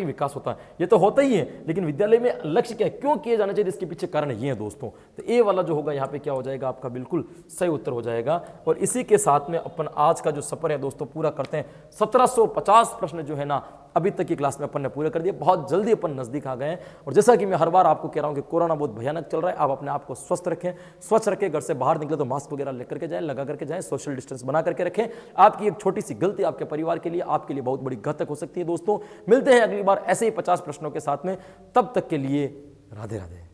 विकास होता है। ये तो होता ही है, लेकिन विद्यालय में लक्ष्य क्या है, क्यों किए जाने चाहिए, इसके पीछे कारण ये है दोस्तों। तो ए वाला जो होगा यहाँ पे क्या हो जाएगा, आपका बिल्कुल सही उत्तर हो जाएगा। और इसी के साथ में अपन आज का जो सफर है दोस्तों पूरा करते हैं। 1750 प्रश्न जो है ना अभी तक की क्लास में अपन ने पूरे कर दिए, बहुत जल्दी अपन नजदीक आ गए हैं। और जैसा कि मैं हर बार आपको कह रहा हूं कि कोरोना बहुत भयानक चल रहा है, आप अपने आप को स्वस्थ रखें, स्वच्छ रखें, घर से बाहर निकले तो मास्क वगैरह लेकर के जाएं, लगा करके जाएं, सोशल डिस्टेंस बना करके रखें। आपकी एक छोटी सी गलती आपके परिवार के लिए, आपके लिए बहुत बड़ी घातक हो सकती है। दोस्तों मिलते हैं अगली बार ऐसे ही 50 प्रश्नों के साथ में, तब तक के लिए राधे राधे।